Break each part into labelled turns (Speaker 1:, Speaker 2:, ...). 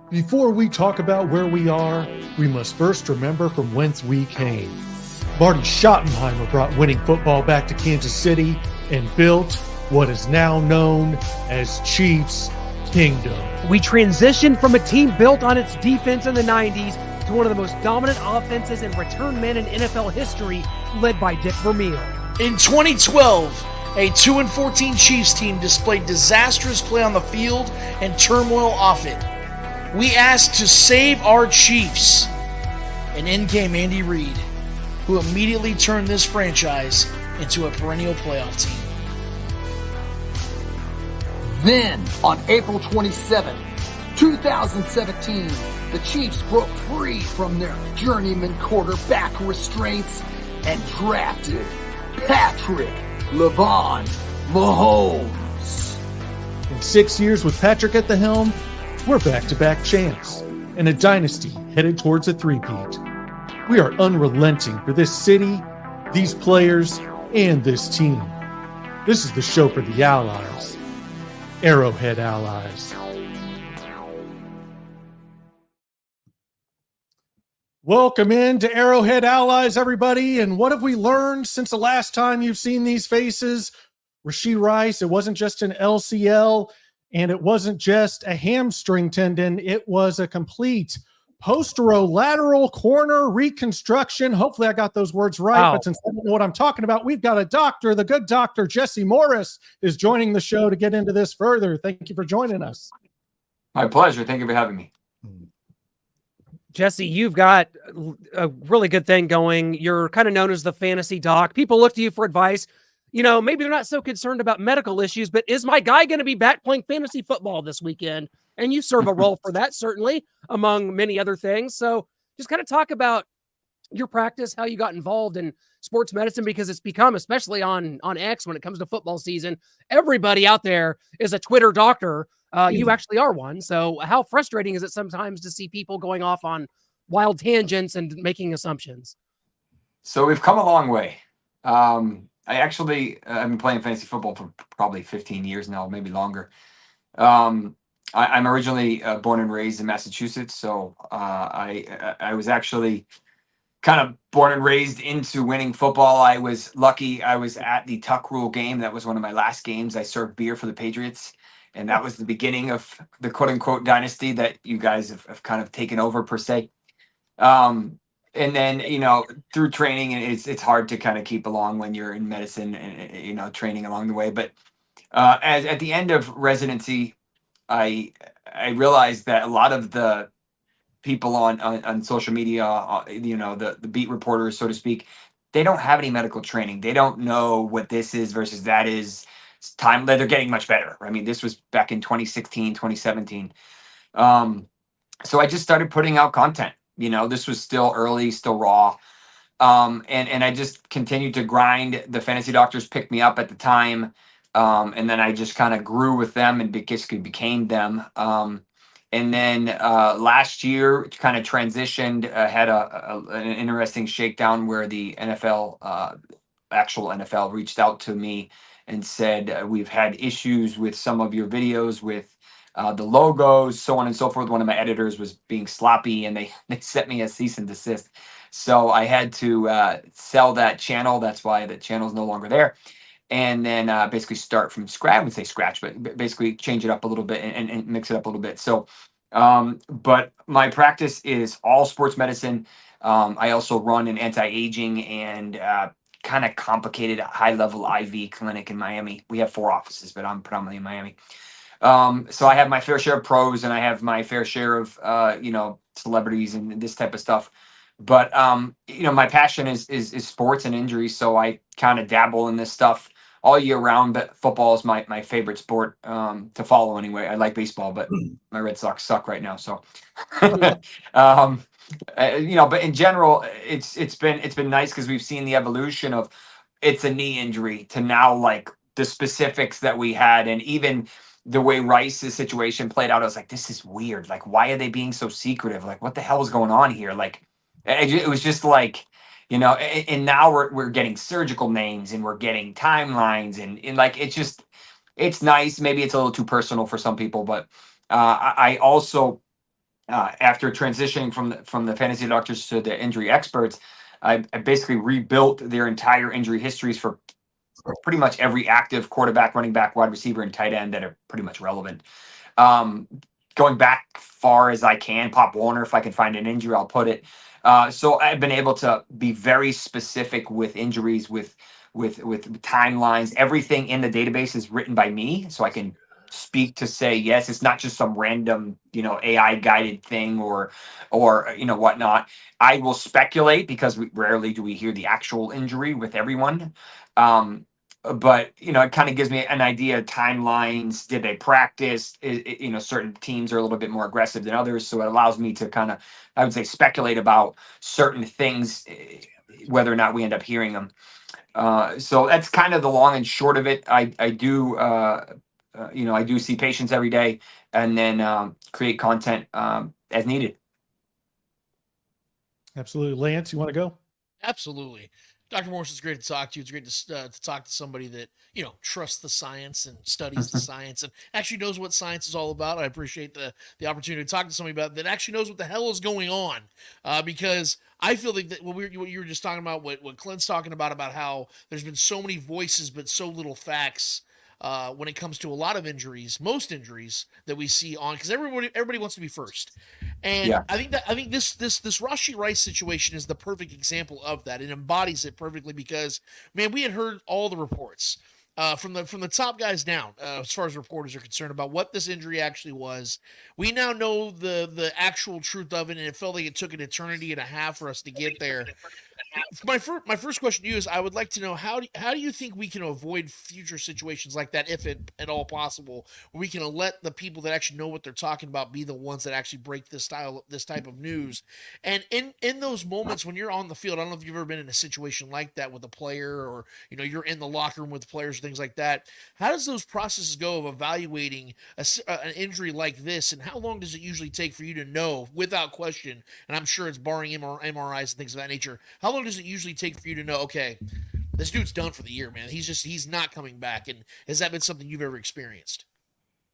Speaker 1: Before we talk about where we are, we must first remember from whence we came. Marty Schottenheimer brought winning football back to Kansas City and built what is now known as Chiefs Kingdom.
Speaker 2: We transitioned from a team built on its defense in the 90s to one of the most dominant offenses and return men in NFL history, led by Dick Vermeil.
Speaker 3: In 2012, a 2-14 Chiefs team displayed disastrous play on the field and turmoil off it. We asked to save our Chiefs, and in came Andy Reid, who immediately turned this franchise into a perennial playoff team.
Speaker 4: Then, on April 27, 2017, the Chiefs broke free from their journeyman quarterback restraints and drafted Patrick LeVon Mahomes.
Speaker 1: In 6 years with Patrick at the helm, we're back-to-back champs and a dynasty headed towards a three-peat. We are unrelenting for this city, these players, and this team. This is the show for the allies. Arrowhead Allies. Welcome in to Arrowhead Allies, everybody. And what have we learned since the last time you've seen these faces? Rashee Rice, it wasn't just an LCL, and it wasn't just a hamstring tendon. It was a complete posterolateral corner reconstruction. Hopefully I got those words right. Wow. But since I don't know what I'm talking about, we've got a doctor, the good doctor, Jesse Morse, is joining the show to get into this further. Thank you for joining us.
Speaker 5: My pleasure. Thank you for having me.
Speaker 2: Jesse, you've got a really good thing going. You're kind of known as the fantasy doc. People look to you for advice. You know, maybe they're not so concerned about medical issues, but is my guy going to be back playing fantasy football this weekend? And you serve a role for that, certainly, among many other things. So just kind of talk about your practice, how you got involved in sports medicine, because it's become, especially on X when it comes to football season, everybody out there is a Twitter doctor. You actually are one. So how frustrating is it sometimes to see people going off on wild tangents and making assumptions?
Speaker 5: So we've come a long way. I've been playing fantasy football for probably 15 years now, maybe longer. I'm originally born and raised in Massachusetts, so I was actually kind of born and raised into winning football. I was lucky. I was at the Tuck Rule game. That was one of my last games. I served beer for the Patriots, and that was the beginning of the quote-unquote dynasty that you guys have kind of taken over, per se. And then, you know, through training, and it's hard to kind of keep along when you're in medicine and, you know, training along the way. But as at the end of residency, I realized that a lot of the people on social media, you know, the beat reporters, so to speak, they don't have any medical training. They don't know what this is versus that is. It's time that they're getting much better. I mean, this was back in 2016, 2017. So I just started putting out content. You know, this was still early, still raw. And I just continued to grind. The fantasy doctors picked me up at the time. And then I just kind of grew with them and basically became them. And then last year, kind of transitioned, had an interesting shakedown where the NFL, actual NFL, reached out to me and said, we've had issues with some of your videos with the logos, so on and so forth. One of my editors was being sloppy, and they sent me a cease and desist. So I had to sell that channel. That's why the channel is no longer there. And then basically start from scratch. I would say scratch, but basically change it up a little bit and mix it up a little bit. So, but my practice is all sports medicine. I also run an anti-aging and kind of complicated high-level IV clinic in Miami. We have 4 offices, but I'm predominantly in Miami. So I have my fair share of pros, and I have my fair share of, you know, celebrities and this type of stuff. But, you know, my passion is sports and injuries. So I kind of dabble in this stuff all year round, but football is my favorite sport, to follow anyway. I like baseball, but my Red Sox suck right now. So, you know, but in general, it's been nice because we've seen the evolution of it's a knee injury to now like the specifics that we had, and even the way Rice's situation played out. I was like, this is weird. Like, why are they being so secretive? Like, what the hell is going on here? Like, it was just like, you know, and now we're getting surgical names and we're getting timelines and like, it's nice. Maybe it's a little too personal for some people, but I also after transitioning from the fantasy doctors to the injury experts, I basically rebuilt their entire injury histories for pretty much every active quarterback, running back, wide receiver, and tight end that are pretty much relevant. Um, Going back far as I can, Pop Warner, if I can find an injury, I'll put it. So I've been able to be very specific with injuries, with timelines. Everything in the database is written by me, so I can speak to say yes. It's not just some random, AI guided thing or whatnot. I will speculate because rarely do we hear the actual injury with everyone. But it kind of gives me an idea of timelines. Did they practice? Certain teams are a little bit more aggressive than others, so it allows me to kind of, I would say, speculate about certain things, whether or not we end up hearing them. So that's kind of the long and short of it. I do I do see patients every day, and then create content as needed.
Speaker 1: Absolutely. Lance, you want to go?
Speaker 3: Absolutely. Dr. Morse, it's great to talk to you. It's great to talk to somebody that, trusts the science and studies the science and actually knows what science is all about. I appreciate the opportunity to talk to somebody about that actually knows what the hell is going on. Because I feel like what you were just talking about, what Clint's talking about how there's been so many voices but so little facts when it comes to a lot of injuries, most injuries that we see on, because everybody wants to be first, and
Speaker 5: Yeah.
Speaker 3: I think this Rashee Rice situation is the perfect example of that. It embodies it perfectly because, man, we had heard all the reports. From the top guys down, as far as reporters are concerned, about what this injury actually was. We now know the actual truth of it, and it felt like it took an eternity and a half for us to get there. My first question to you is, I would like to know how do you think we can avoid future situations like that, if it at all possible, where we can let the people that actually know what they're talking about be the ones that actually break this type of news. And in those moments when you're on the field, I don't know if you've ever been in a situation like that with a player, or you're in the locker room with players, things like that. How does those processes go of evaluating an injury like this, and how long does it usually take for you to know without question? And I'm sure it's barring MRIs and things of that nature. How long does it usually take for you to know, okay, this dude's done for the year, man? He's not coming back. And has that been something you've ever experienced?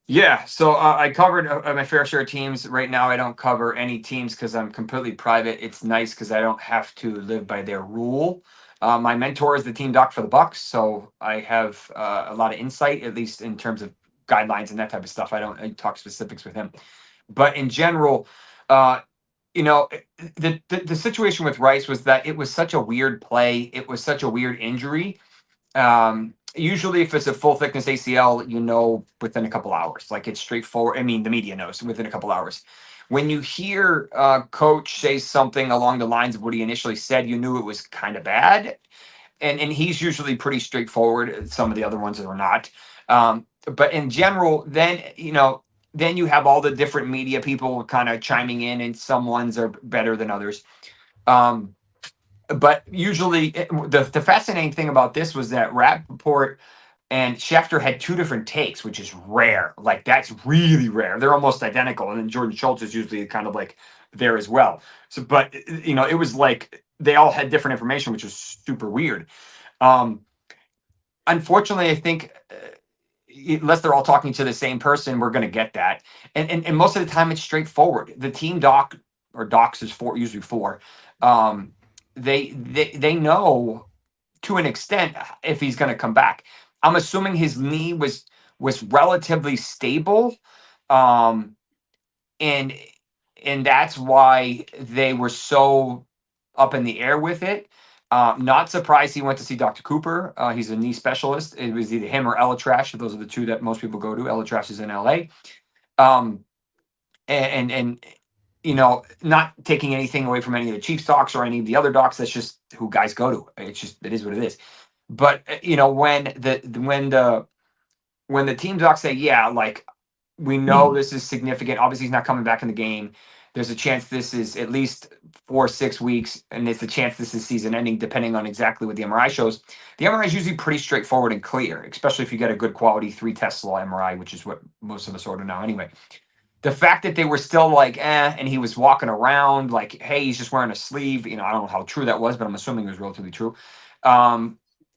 Speaker 5: Yeah, so I covered my fair share of teams. Right now, I don't cover any teams because I'm completely private. It's nice because I don't have to live by their rule. My mentor is the team doc for the Bucks, so I have a lot of insight, at least in terms of guidelines and that type of stuff. I talk specifics with him, but in general, uh, the situation with Rice was that it was such a weird play. It was such a weird injury. Usually if it's a full thickness ACL, within a couple hours. Like, it's straightforward. I mean, the media knows within a couple hours. When you hear coach say something along the lines of what he initially said, you knew it was kind of bad. And he's usually pretty straightforward. Some of the other ones are not. But in general, then you have all the different media people kind of chiming in, and some ones are better than others. But usually, the fascinating thing about this was that Rappaport and Schefter had two different takes, which is rare. Like, that's really rare. They're almost identical. And then Jordan Schultz is usually kind of like there as well. So, but it was like they all had different information, which was super weird. Unfortunately, I think unless they're all talking to the same person, we're going to get that. And most of the time, it's straightforward. The team doc, or docs is usually four. They know to an extent if he's going to come back. I'm assuming his knee was relatively stable, and that's why they were so up in the air with it. Not surprised he went to see Dr. Cooper. He's a knee specialist. It was either him or Elatrash. Those are the two that most people go to. Elatrash is in LA. And not taking anything away from any of the Chiefs docs or any of the other docs. That's just who guys go to. It is what it is. But when the team docs say, yeah, like, we know this is significant. Obviously, he's not coming back in the game. There's a chance this is at least 4 or 6 weeks, and there's a chance this is season ending, depending on exactly what the MRI shows. The MRI is usually pretty straightforward and clear, especially if you get a good quality 3 Tesla MRI, which is what most of us order now anyway. The fact that they were still like, and he was walking around like, hey, he's just wearing a sleeve. I don't know how true that was, but I'm assuming it was relatively true.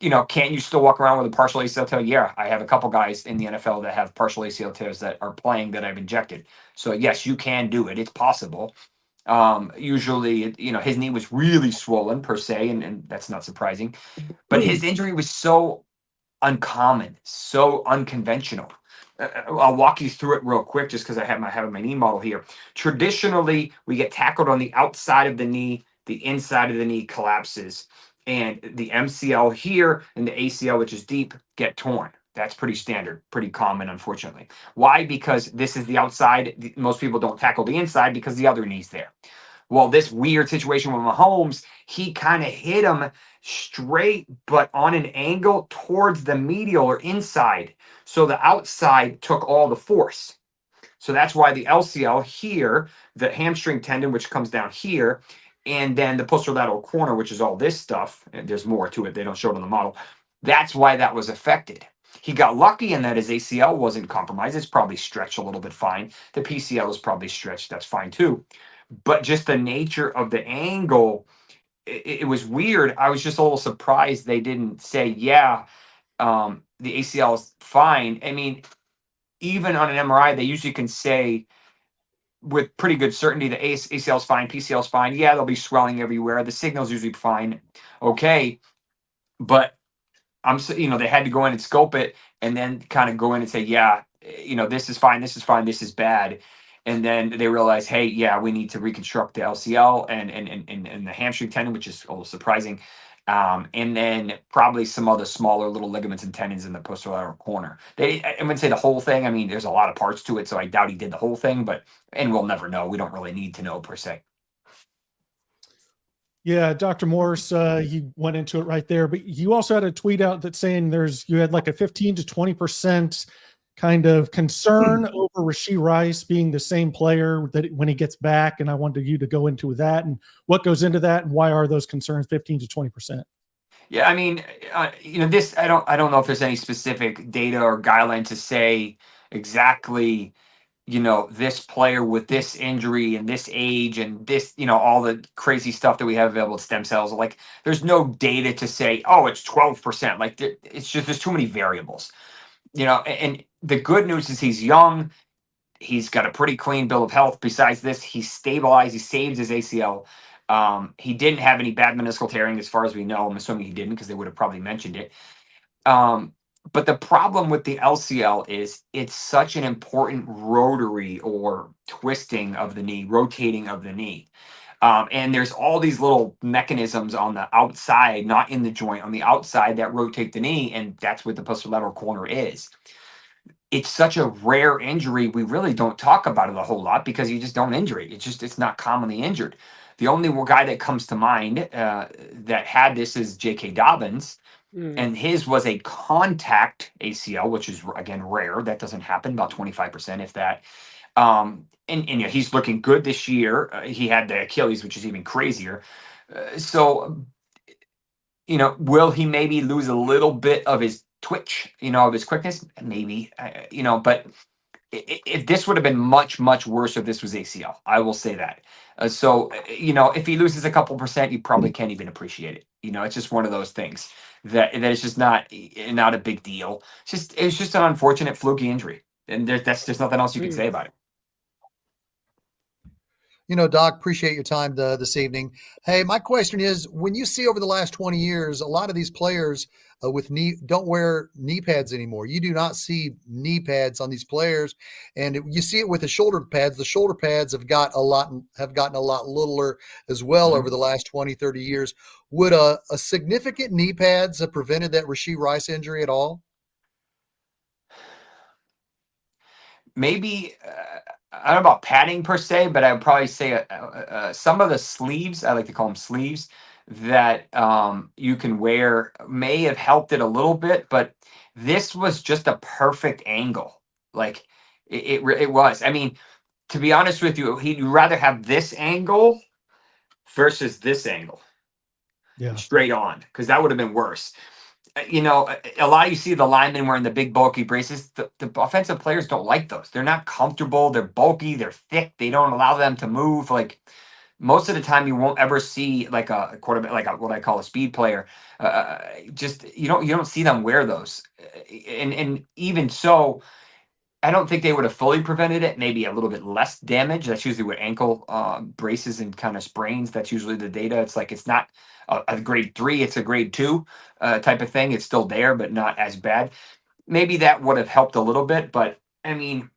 Speaker 5: Can't you still walk around with a partial ACL tear? Yeah, I have a couple guys in the NFL that have partial ACL tears that are playing that I've injected. So yes, you can do it. It's possible. Usually, his knee was really swollen per se, and that's not surprising. But his injury was so uncommon, so unconventional. I'll walk you through it real quick just because I have my knee model here. Traditionally, we get tackled on the outside of the knee, the inside of the knee collapses, and the MCL here and the ACL, which is deep, get torn. That's pretty standard, pretty common, unfortunately. Why? Because this is the outside. Most people don't tackle the inside because the other knee's there. Well, this weird situation with Mahomes, he kind of hit him straight, but on an angle towards the medial or inside. So the outside took all the force. So that's why the LCL here, the hamstring tendon, which comes down here, and then the posterolateral corner, which is all this stuff, and there's more to it. They don't show it on the model. That's why that was affected. He got lucky in that his ACL wasn't compromised. It's probably stretched a little bit fine. The PCL is probably stretched. That's fine too. But just the nature of the angle, it was weird. I was just a little surprised they didn't say, yeah, the ACL is fine. I mean, even on an MRI, they usually can say with pretty good certainty the ACL is fine, PCL is fine. Yeah, there'll be swelling everywhere. The signal's usually fine. Okay. But they had to go in and scope it and then kind of go in and say, yeah, this is fine, this is fine, this is bad. And then they realize, hey, yeah, we need to reconstruct the LCL and the hamstring tendon, which is a little surprising. And then probably some other smaller little ligaments and tendons in the posterolateral corner. I wouldn't say the whole thing. I mean, there's a lot of parts to it, so I doubt he did the whole thing, and we'll never know. We don't really need to know per se.
Speaker 1: Yeah, Dr. Morse, you went into it right there, but you also had a tweet out that saying you had like a 15 to 20% kind of concern over Rashee Rice being the same player that when he gets back. And I wanted you to go into that and what goes into that and why are those concerns 15 to 20%?
Speaker 5: Yeah, I mean, this, I don't know if there's any specific data or guideline to say exactly, this player with this injury and this age and this, all the crazy stuff that we have available, stem cells. Like, there's no data to say, oh, it's 12%. Like, it's just, there's too many variables, and the good news is he's young. He's got a pretty clean bill of health. Besides this, he's stabilized. He saved his ACL. He didn't have any bad meniscal tearing as far as we know. I'm assuming he didn't because they would have probably mentioned it. But the problem with the LCL is it's such an important rotary or twisting of the knee, rotating of the knee. And there's all these little mechanisms on the outside, not in the joint, on the outside that rotate the knee. And that's what the posterolateral corner is. It's such a rare injury. We really don't talk about it a whole lot because you just don't injure it. It's not commonly injured. The only guy that comes to mind that had this is J.K. Dobbins. And his was a contact ACL, which is, again, rare. That doesn't happen, about 25%, if that. And he's looking good this year. He had the Achilles, which is even crazier. So, will he maybe lose a little bit of his twitch, of his quickness? Maybe, but if this would have been much, much worse if this was ACL, I will say that. So, if he loses a couple percent, you probably can't even appreciate it. It's just one of those things that it's just not a big deal. It's just an unfortunate fluky injury. And there's nothing else you can say about it.
Speaker 6: Doc, appreciate your time this evening. Hey, my question is, when you see over the last 20 years, a lot of these players with don't wear knee pads anymore. You do not see knee pads on these players, and you see it with the shoulder pads. The shoulder pads have gotten a lot littler as well over the last 20, 30 years. Would a significant knee pads have prevented that Rashee Rice injury at all?
Speaker 5: Maybe, I don't know about padding per se, but I would probably say some of the sleeves, I like to call them sleeves, that you can wear may have helped it a little bit, but this was just a perfect angle. Like, it was. I mean, to be honest with you, he'd rather have this angle versus this angle.
Speaker 1: Yeah.
Speaker 5: Straight on, because that would have been worse. A lot of you see the linemen wearing the big bulky braces. The offensive players don't like those. They're not comfortable. They're bulky. They're thick. They don't allow them to move. Like, most of the time you won't ever see like a quarterback, like what I call a speed player. Just you don't see them wear those, and even so, I don't think they would have fully prevented it. Maybe a little bit less damage. That's usually what ankle braces and kind of sprains. That's usually the data. It's like it's not a grade 3, it's a grade 2 type of thing. It's still there, but not as bad. Maybe that would have helped a little bit, but I mean,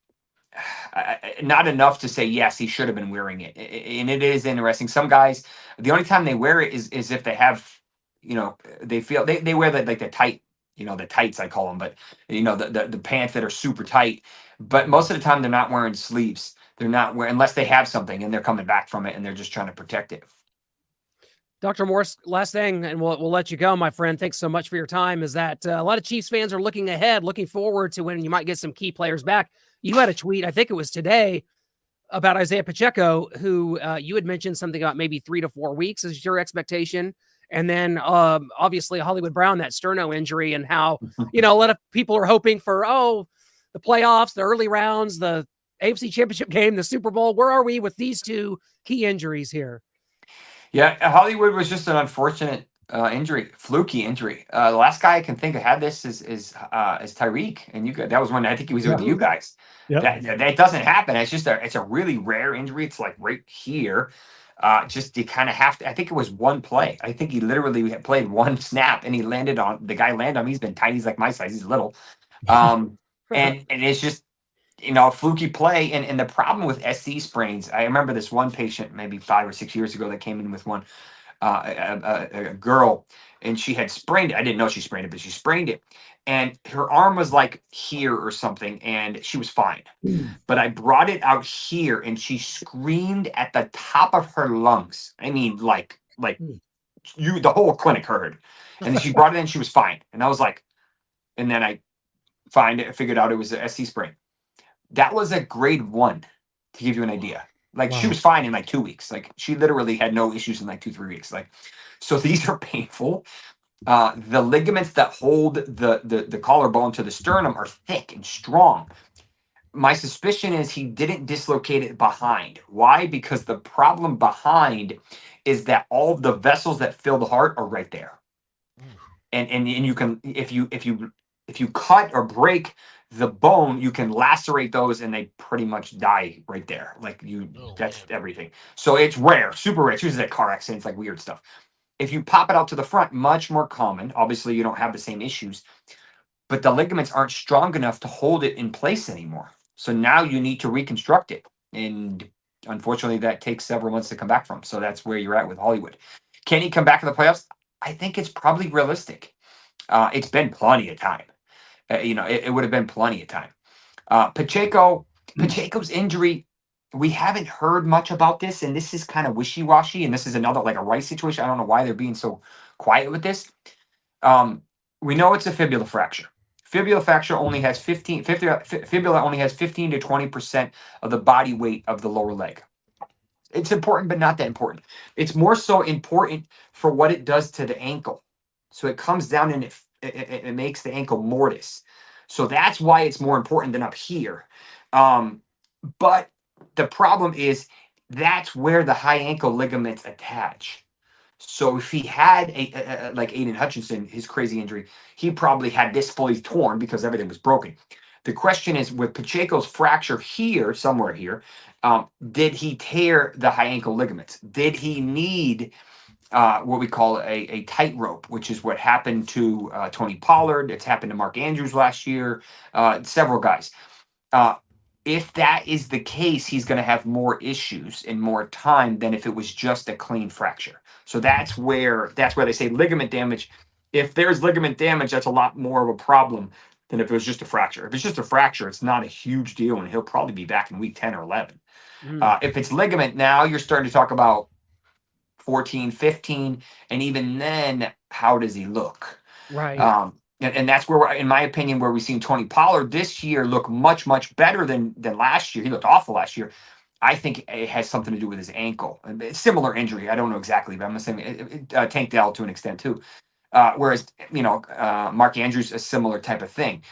Speaker 5: not enough to say yes, he should have been wearing it. And it is interesting. Some guys, the only time they wear it is if they have, they feel they wear the like the tight, the tights I call them, but the pants that are super tight. But most of the time they're not wearing sleeves. They're not wearing unless they have something and they're coming back from it and they're just trying to protect it.
Speaker 2: Dr. Morse, last thing, and we'll let you go, my friend. Thanks so much for your time. Is that a lot of Chiefs fans are looking ahead, looking forward to when you might get some key players back. You had a tweet, I think it was today, about Isiah Pacheco, who you had mentioned something about maybe 3 to 4 weeks is your expectation. And then obviously Hollwood Brown, that sterno injury, and how, a lot of people are hoping for, the playoffs, the early rounds, the AFC Championship game, the Super Bowl. Where are we with these two key injuries here?
Speaker 5: Yeah, Hollwood was just an unfortunate injury, fluky injury. The last guy I can think of had this is Tyreek, and that was when I think he was with you guys.
Speaker 1: Yep.
Speaker 5: That doesn't happen. It's a really rare injury. It's like right here. Just you kind of have to. I think it was one play. I think he literally had played one snap, and the guy landed on him. He's been tiny. He's like my size. He's little. And it's just a fluky play. And the problem with SC sprains, I remember this one patient maybe 5 or 6 years ago that came in with one, a girl, and she had sprained it. I didn't know she sprained it, but she sprained it. And her arm was like here or something, and she was fine. But I brought it out here, and she screamed at the top of her lungs. I mean, like the whole clinic heard. And then she brought it in, she was fine. And I was like, and then I figured out it was a SC sprain. That was a grade 1, to give you an idea. Like she was fine in like 2 weeks. Like she literally had no issues in like 2-3 weeks. Like, so these are painful. The ligaments that hold the collarbone to the sternum are thick and strong. My suspicion is he didn't dislocate it behind. Why? Because the problem behind is that all of the vessels that fill the heart are right there. And you can, if you cut or break the bone, you can lacerate those and they pretty much die right there. Like that's everything. So it's rare, super rare. It's usually like car accidents, like weird stuff. If you pop it out to the front, much more common. Obviously, you don't have the same issues, but the ligaments aren't strong enough to hold it in place anymore. So now you need to reconstruct it. And unfortunately, that takes several months to come back from. So that's where you're at with Hollwood. Can he come back in the playoffs? I think it's probably realistic. It's been plenty of time. It would have been plenty of time. Pacheco's injury, we haven't heard much about this, and this is kind of wishy-washy, and this is another like a Rice situation. I don't know why they're being so quiet with this. We know it's a fibula fracture. Fibula fracture only has 15 to 20% of the body weight of the lower leg. It's important, but not that important. It's more so important for what it does to the ankle. So it comes down and it makes the ankle mortise. So that's why it's more important than up here. But the problem is that's where the high ankle ligaments attach. So if he had like Aiden Hutchinson, his crazy injury, he probably had this fully torn because everything was broken. The question is, with Pacheco's fracture here, somewhere here, did he tear the high ankle ligaments? Did he need what we call a tightrope, which is what happened to Tony Pollard? It's happened to Mark Andrews last year, several guys. If that is the case, he's going to have more issues and more time than if it was just a clean fracture. So that's where they say ligament damage. If there's ligament damage, that's a lot more of a problem than if it was just a fracture. If it's just a fracture, it's not a huge deal, and he'll probably be back in week 10 or 11. If it's ligament, now you're starting to talk about 14, 15, and even then, how does he look?
Speaker 2: Right.
Speaker 5: And that's where, in my opinion, where we've seen Tony Pollard this year look much, much better than last year. He looked awful last year. I think it has something to do with his ankle. Similar injury. I don't know exactly, but I'm assuming Tank Dell to an extent too. Whereas, Mark Andrews, a similar type of thing.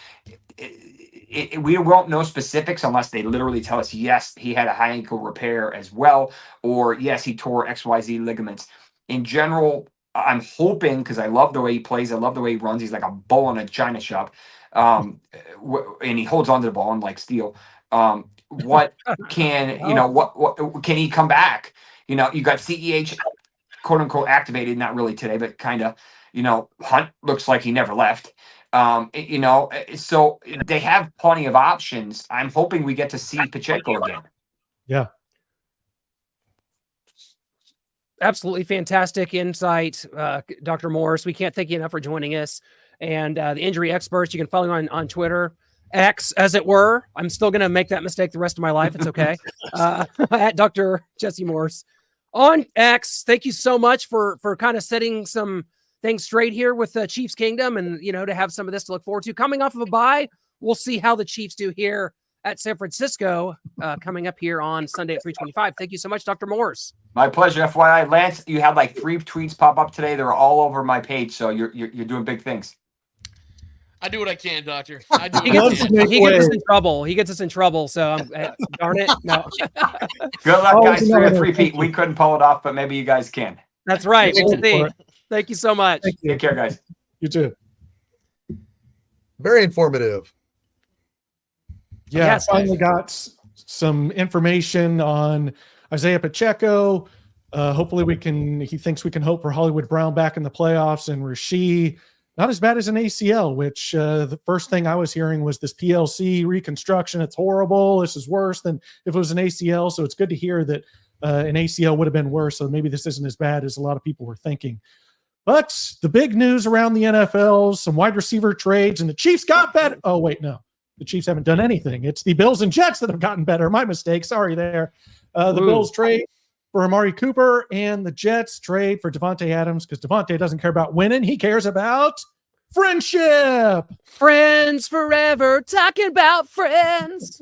Speaker 5: we won't know specifics unless they literally tell us, yes, he had a high ankle repair as well, or yes, he tore XYZ ligaments. In general, I'm hoping, because I love the way he plays, I love the way he runs. He's like a bull in a china shop, and he holds onto the ball and like steel. What can what can he come back? You got CEH, quote unquote, activated, not really today, but kind of. Hunt looks like he never left. So they have plenty of options. I'm hoping we get to see Pacheco again.
Speaker 1: Yeah.
Speaker 2: Absolutely fantastic insight, Dr. Morse. We can't thank you enough for joining us. And the injury experts, you can follow on Twitter, X, as it were. I'm still going to make that mistake the rest of my life. It's okay. At Dr. Jesse Morse on X. Thank you so much for kind of setting some things straight here with the Chiefs Kingdom, and to have some of this to look forward to. Coming off of a bye, we'll see how the Chiefs do here at San Francisco, coming up here on Sunday at 3:25. Thank you so much, Dr. Morse.
Speaker 5: My pleasure. FYI, Lance, you had like 3 tweets pop up today. They're all over my page, so you're doing big things.
Speaker 3: I do what I can, Doctor. I do.
Speaker 2: He gets us in trouble. He gets us in trouble. So darn it. No.
Speaker 5: Good luck, guys. 3 or 3 We couldn't pull it off, but maybe you guys can.
Speaker 2: That's right. We'll see. Thank you so much.
Speaker 5: Take care, guys.
Speaker 1: You too.
Speaker 6: Very informative.
Speaker 1: Yeah,
Speaker 2: Yes,
Speaker 1: finally got some information on Isiah Pacheco. Hopefully he thinks we can hope for Hollwood Brown back in the playoffs, and Rashee, not as bad as an ACL, which the first thing I was hearing was this PLC reconstruction. It's horrible. This is worse than if it was an ACL. So it's good to hear that an ACL would have been worse. So maybe this isn't as bad as a lot of people were thinking. But the big news around the NFL, some wide receiver trades, and the Chiefs got better. Oh, wait, no. The Chiefs haven't done anything. It's the Bills and Jets that have gotten better. My mistake. Sorry there. The Bills trade for Amari Cooper, and the Jets trade for Devontae Adams, because Devontae doesn't care about winning. He cares about friendship.
Speaker 2: Friends forever, talking about friends.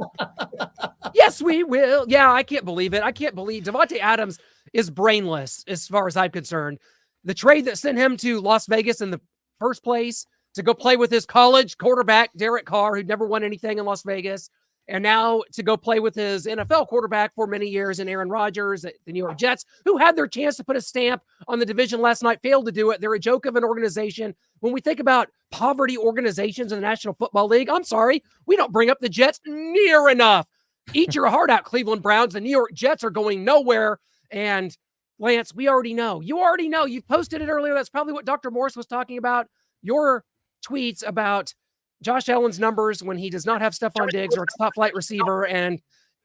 Speaker 2: Yes, we will. Yeah, I can't believe it. I can't believe Devontae Adams is brainless as far as I'm concerned. The trade that sent him to Las Vegas in the first place to go play with his college quarterback, Derek Carr, who'd never won anything in Las Vegas, and now to go play with his NFL quarterback for many years in Aaron Rodgers at the New York Jets, who had their chance to put a stamp on the division last night, failed to do it. They're a joke of an organization. When we think about poverty organizations in the National Football League, I'm sorry, we don't bring up the Jets near enough. Eat your heart out, Cleveland Browns. The New York Jets are going nowhere. And Lance, we already know. You already know. You posted it earlier. That's probably what Dr. Morse was talking about. Your tweets about Josh Allen's numbers when he does not have Stephon Diggs or a top flight receiver. And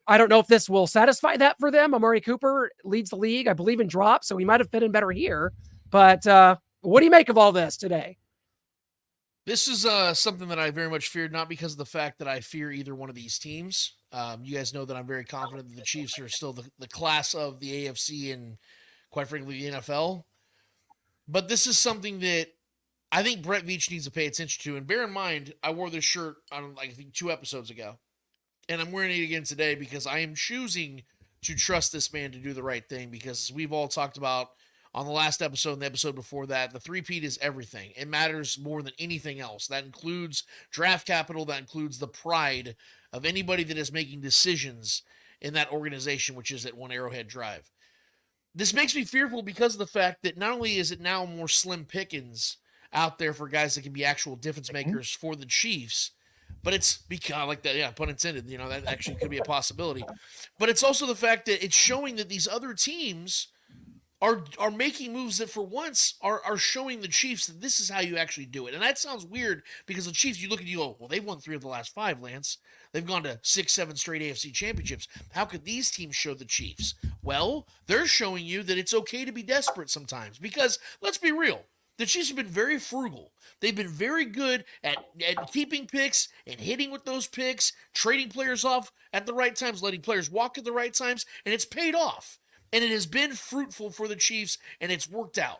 Speaker 2: I don't know if this will satisfy that for them. Amari Cooper leads the league, I believe, in drops, so he might have fit in better here. But what do you make of all this today?
Speaker 3: This is something that I very much feared, not because of the fact that I fear either one of these teams. You guys know that I'm very confident that the Chiefs are still the class of the AFC and, quite frankly, the NFL. But this is something that I think Brett Veach needs to pay attention to. And bear in mind, I wore this shirt on, I think, 2 episodes ago. And I'm wearing it again today because I am choosing to trust this man to do the right thing, because we've all talked about on the last episode and the episode before that, the three-peat is everything. It matters more than anything else. That includes draft capital. That includes the pride of anybody that is making decisions in that organization, which is at One Arrowhead Drive. This makes me fearful because of the fact that not only is it now more slim pickings out there for guys that can be actual difference makers for the Chiefs, but it's because, I like that, yeah, pun intended, that actually could be a possibility. But it's also the fact that it's showing that these other teams are making moves that for once are showing the Chiefs that this is how you actually do it. And that sounds weird because the Chiefs, you look and you go, well, they've won 3 of the last 5, Lance. They've gone to 6, 7 straight AFC championships. How could these teams show the Chiefs? Well, they're showing you that it's okay to be desperate sometimes, because let's be real. The Chiefs have been very frugal. They've been very good at keeping picks and hitting with those picks, trading players off at the right times, letting players walk at the right times, and it's paid off. And it has been fruitful for the Chiefs, and it's worked out.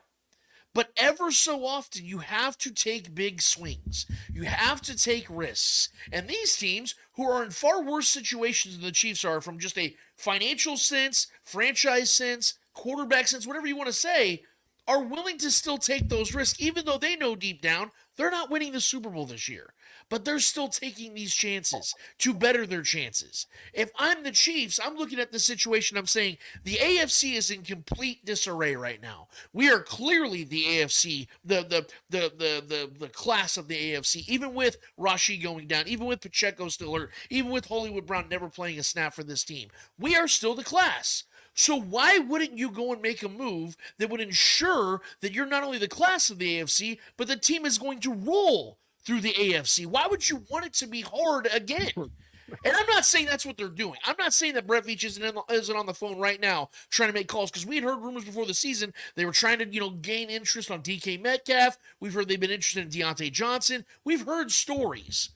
Speaker 3: But ever so often, you have to take big swings. You have to take risks. And these teams, who are in far worse situations than the Chiefs are from just a financial sense, franchise sense, quarterback sense, whatever you want to say, are willing to still take those risks, even though they know deep down They're not winning the Super Bowl this year, but they're still taking these chances to better their chances. If I'm the Chiefs, I'm looking at the situation. I'm saying the AFC is in complete disarray right now. We are clearly the AFC, the class of the AFC. Even with Rashee going down, even with Pacheco still hurt, even with Hollwood Brown never playing a snap for this team, we are still the class. So why wouldn't you go and make a move that would ensure that you're not only the class of the AFC, but the team is going to roll through the AFC? Why would you want it to be hard again? And I'm not saying that's what they're doing. I'm not saying that Brett Veach isn't on the phone right now trying to make calls, because we had heard rumors before the season they were trying to, gain interest on DK Metcalf. We've heard they've been interested in Deontay Johnson. We've heard stories.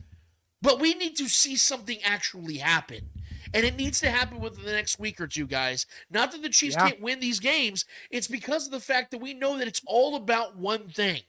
Speaker 3: But we need to see something actually happen. And it needs to happen within the next week or two, guys. Not that the Chiefs can't win these games. It's because of the fact that we know that it's all about one thing,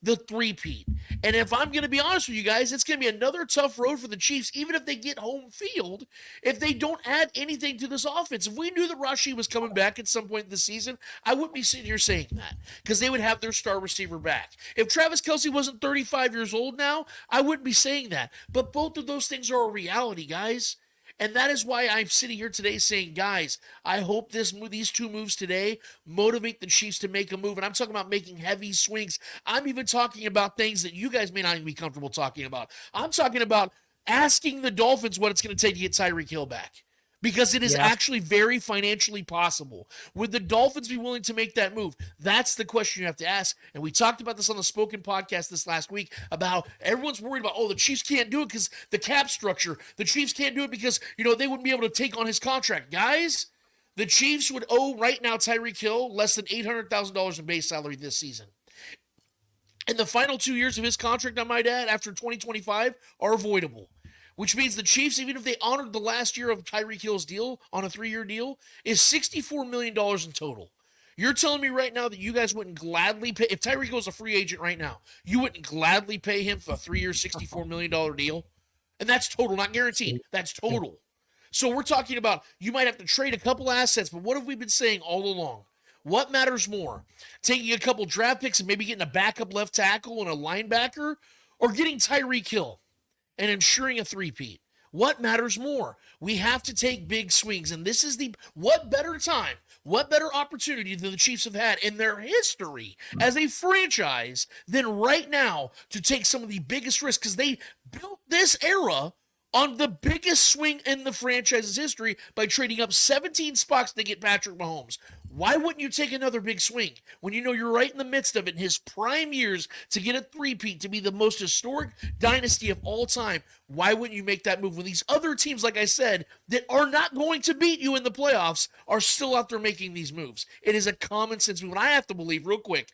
Speaker 3: the three-peat. And if I'm going to be honest with you guys, it's going to be another tough road for the Chiefs, even if they get home field, if they don't add anything to this offense. If we knew that Rashee was coming back at some point this season, I wouldn't be sitting here saying that, because they would have their star receiver back. If Travis Kelce wasn't 35 years old now, I wouldn't be saying that. But both of those things are a reality, guys. And that is why I'm sitting here today saying, guys, I hope these two moves today motivate the Chiefs to make a move. And I'm talking about making heavy swings. I'm even talking about things that you guys may not even be comfortable talking about. I'm talking about asking the Dolphins what it's going to take to get Tyreek Hill back, because it is actually very financially possible. Would the Dolphins be willing to make that move? That's the question you have to ask. And we talked about this on the Spoken podcast this last week, about how everyone's worried about, the Chiefs can't do it because the cap structure. The Chiefs can't do it because, they wouldn't be able to take on his contract. Guys, the Chiefs would owe right now Tyreek Hill less than $800,000 in base salary this season. And the final 2 years of his contract, I might add, after 2025, are avoidable. Which means the Chiefs, even if they honored the last year of Tyreek Hill's deal on a 3-year deal, is $64 million in total. You're telling me right now that you guys wouldn't gladly pay, if Tyreek Hill's a free agent right now, you wouldn't gladly pay him for a 3-year, $64 million deal? And that's total, not guaranteed. That's total. So we're talking about you might have to trade a couple assets, but what have we been saying all along? What matters more? Taking a couple draft picks and maybe getting a backup left tackle and a linebacker, or getting Tyreek Hill and ensuring a three-peat? What matters more? We have to take big swings, and this is what better time, what better opportunity than the Chiefs have had in their history as a franchise than right now to take some of the biggest risks, because they built this era on the biggest swing in the franchise's history by trading up 17 spots to get Patrick Mahomes. Why wouldn't you take another big swing when you know you're right in the midst of it in his prime years to get a three-peat, to be the most historic dynasty of all time? Why wouldn't you make that move when these other teams, like I said, that are not going to beat you in the playoffs are still out there making these moves? It is a common sense move. And I have to believe, real quick,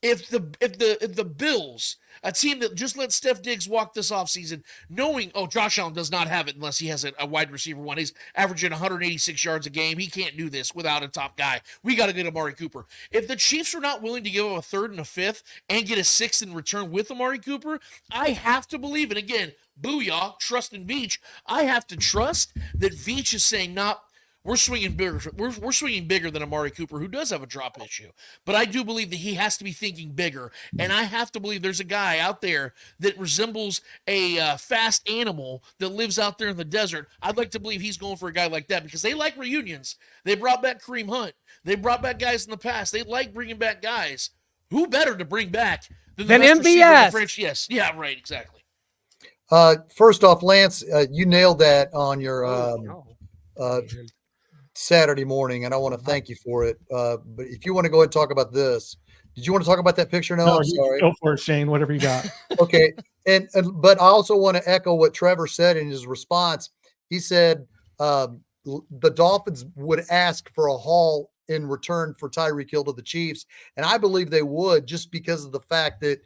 Speaker 3: if the Bills, a team that just let Steph Diggs walk this offseason, knowing, Josh Allen does not have it unless he has a wide receiver one. He's averaging 186 yards a game. He can't do this without a top guy. We got to get Amari Cooper. If the Chiefs are not willing to give up a third and a fifth and get a sixth in return with Amari Cooper, I have to believe, and again, booyah, trust in Veach, I have to trust that Veach is saying, we're swinging bigger. We're swinging bigger than Amari Cooper, who does have a drop issue. But I do believe that he has to be thinking bigger, and I have to believe there's a guy out there that resembles a fast animal that lives out there in the desert. I'd like to believe he's going for a guy like that, because they like reunions. They brought back Kareem Hunt. They brought back guys in the past. They like bringing back guys. Who better to bring back than the best receiver in the French? Yes, yeah, right, exactly.
Speaker 6: First off, Lance, you nailed that on your Saturday morning, and I want to thank you for it. But if you want to go ahead and talk about this, did you want to talk about that picture? No, I'm sorry.
Speaker 1: Go for it, Shane. Whatever you got.
Speaker 6: Okay, but I also want to echo what Trevor said in his response. He said the Dolphins would ask for a haul in return for Tyreek Hill to the Chiefs, and I believe they would, just because of the fact that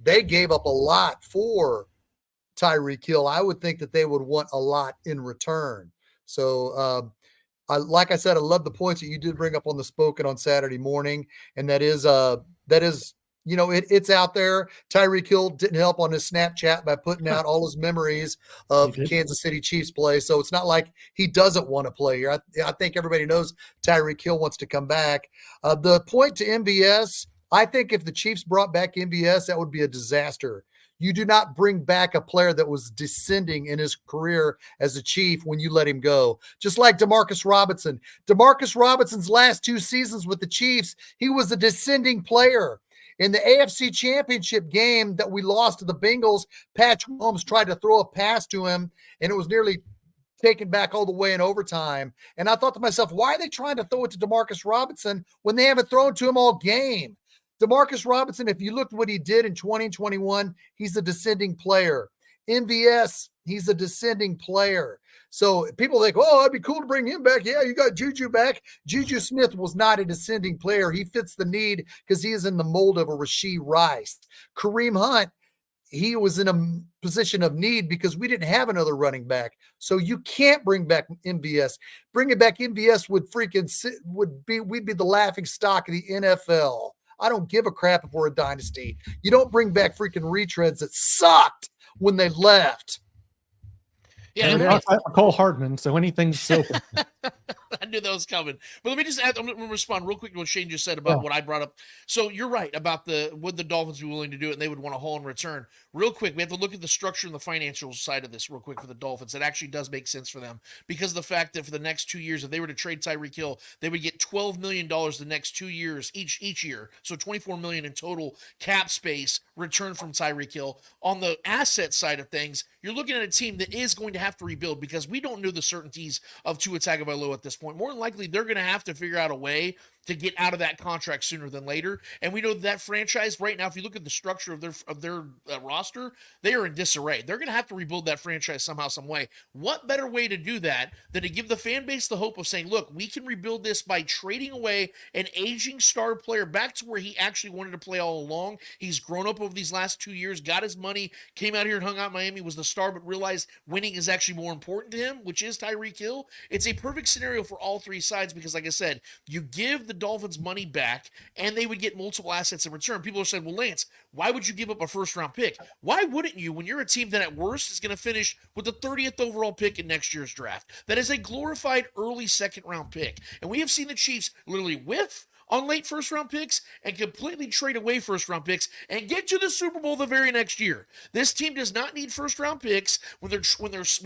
Speaker 6: they gave up a lot for Tyreek Hill. I would think that they would want a lot in return. So, like I said, I love the points that you did bring up on the Spoken on Saturday morning, and that is it's out there. Tyreek Hill didn't help on his Snapchat by putting out all his memories of Kansas City Chiefs play, so it's not like he doesn't want to play here. I think everybody knows Tyreek Hill wants to come back. The point to MVS, I think if the Chiefs brought back MVS, that would be a disaster. You do not bring back a player that was descending in his career as a Chief when you let him go. Just like Demarcus Robinson. Demarcus Robinson's last 2 seasons with the Chiefs, he was a descending player. In the AFC Championship game that we lost to the Bengals, Patrick Mahomes tried to throw a pass to him, and it was nearly taken back all the way in overtime. And I thought to myself, why are they trying to throw it to Demarcus Robinson when they haven't thrown to him all game? Demarcus Robinson, if you looked what he did in 2021, he's a descending player. MVS, he's a descending player. So people think, oh, it'd be cool to bring him back. Yeah, you got Juju back. Juju Smith was not a descending player. He fits the need because he is in the mold of a Rashee Rice. Kareem Hunt, he was in a position of need because we didn't have another running back. So you can't bring back MVS. Bringing back MVS we'd be the laughing stock of the NFL. I don't give a crap if we're a dynasty. You don't bring back freaking retreads that sucked when they left.
Speaker 3: Yeah,
Speaker 1: Cole Hardman, so anything's open.
Speaker 3: I knew that was coming. But let me just add, I'm going to respond real quick to what Shane just said about what I brought up. So you're right about would the Dolphins be willing to do it, and they would want a haul in return. Real quick, we have to look at the structure and the financial side of this real quick for the Dolphins. It actually does make sense for them because of the fact that for the next 2 years, if they were to trade Tyreek Hill, they would get $12 million the next 2 years each year. So $24 million in total cap space return from Tyreek Hill. On the asset side of things, you're looking at a team that is going to have to rebuild because we don't know the certainties of Tua Tagovailoa at this point. More than likely, they're going to have to figure out a way to get out of that contract sooner than later. And we know that franchise right now, if you look at the structure of their roster, they are in disarray. They're going to have to rebuild that franchise somehow, some way. What better way to do that than to give the fan base the hope of saying, look, we can rebuild this by trading away an aging star player back to where he actually wanted to play all along. He's grown up over these last 2 years, got his money, came out here and hung out in Miami, was the star, but realized winning is actually more important to him, which is Tyreek Hill. It's a perfect scenario for all 3 sides because, like I said, you give the Dolphins money back and they would get multiple assets in return. People are saying, well, Lance, why would you give up a first-round pick? Why wouldn't you when you're a team that at worst is going to finish with the 30th overall pick in next year's draft? That is a glorified early second-round pick. And we have seen the Chiefs literally whiff on late first-round picks and completely trade away first-round picks and get to the Super Bowl the very next year. This team does not need first-round picks when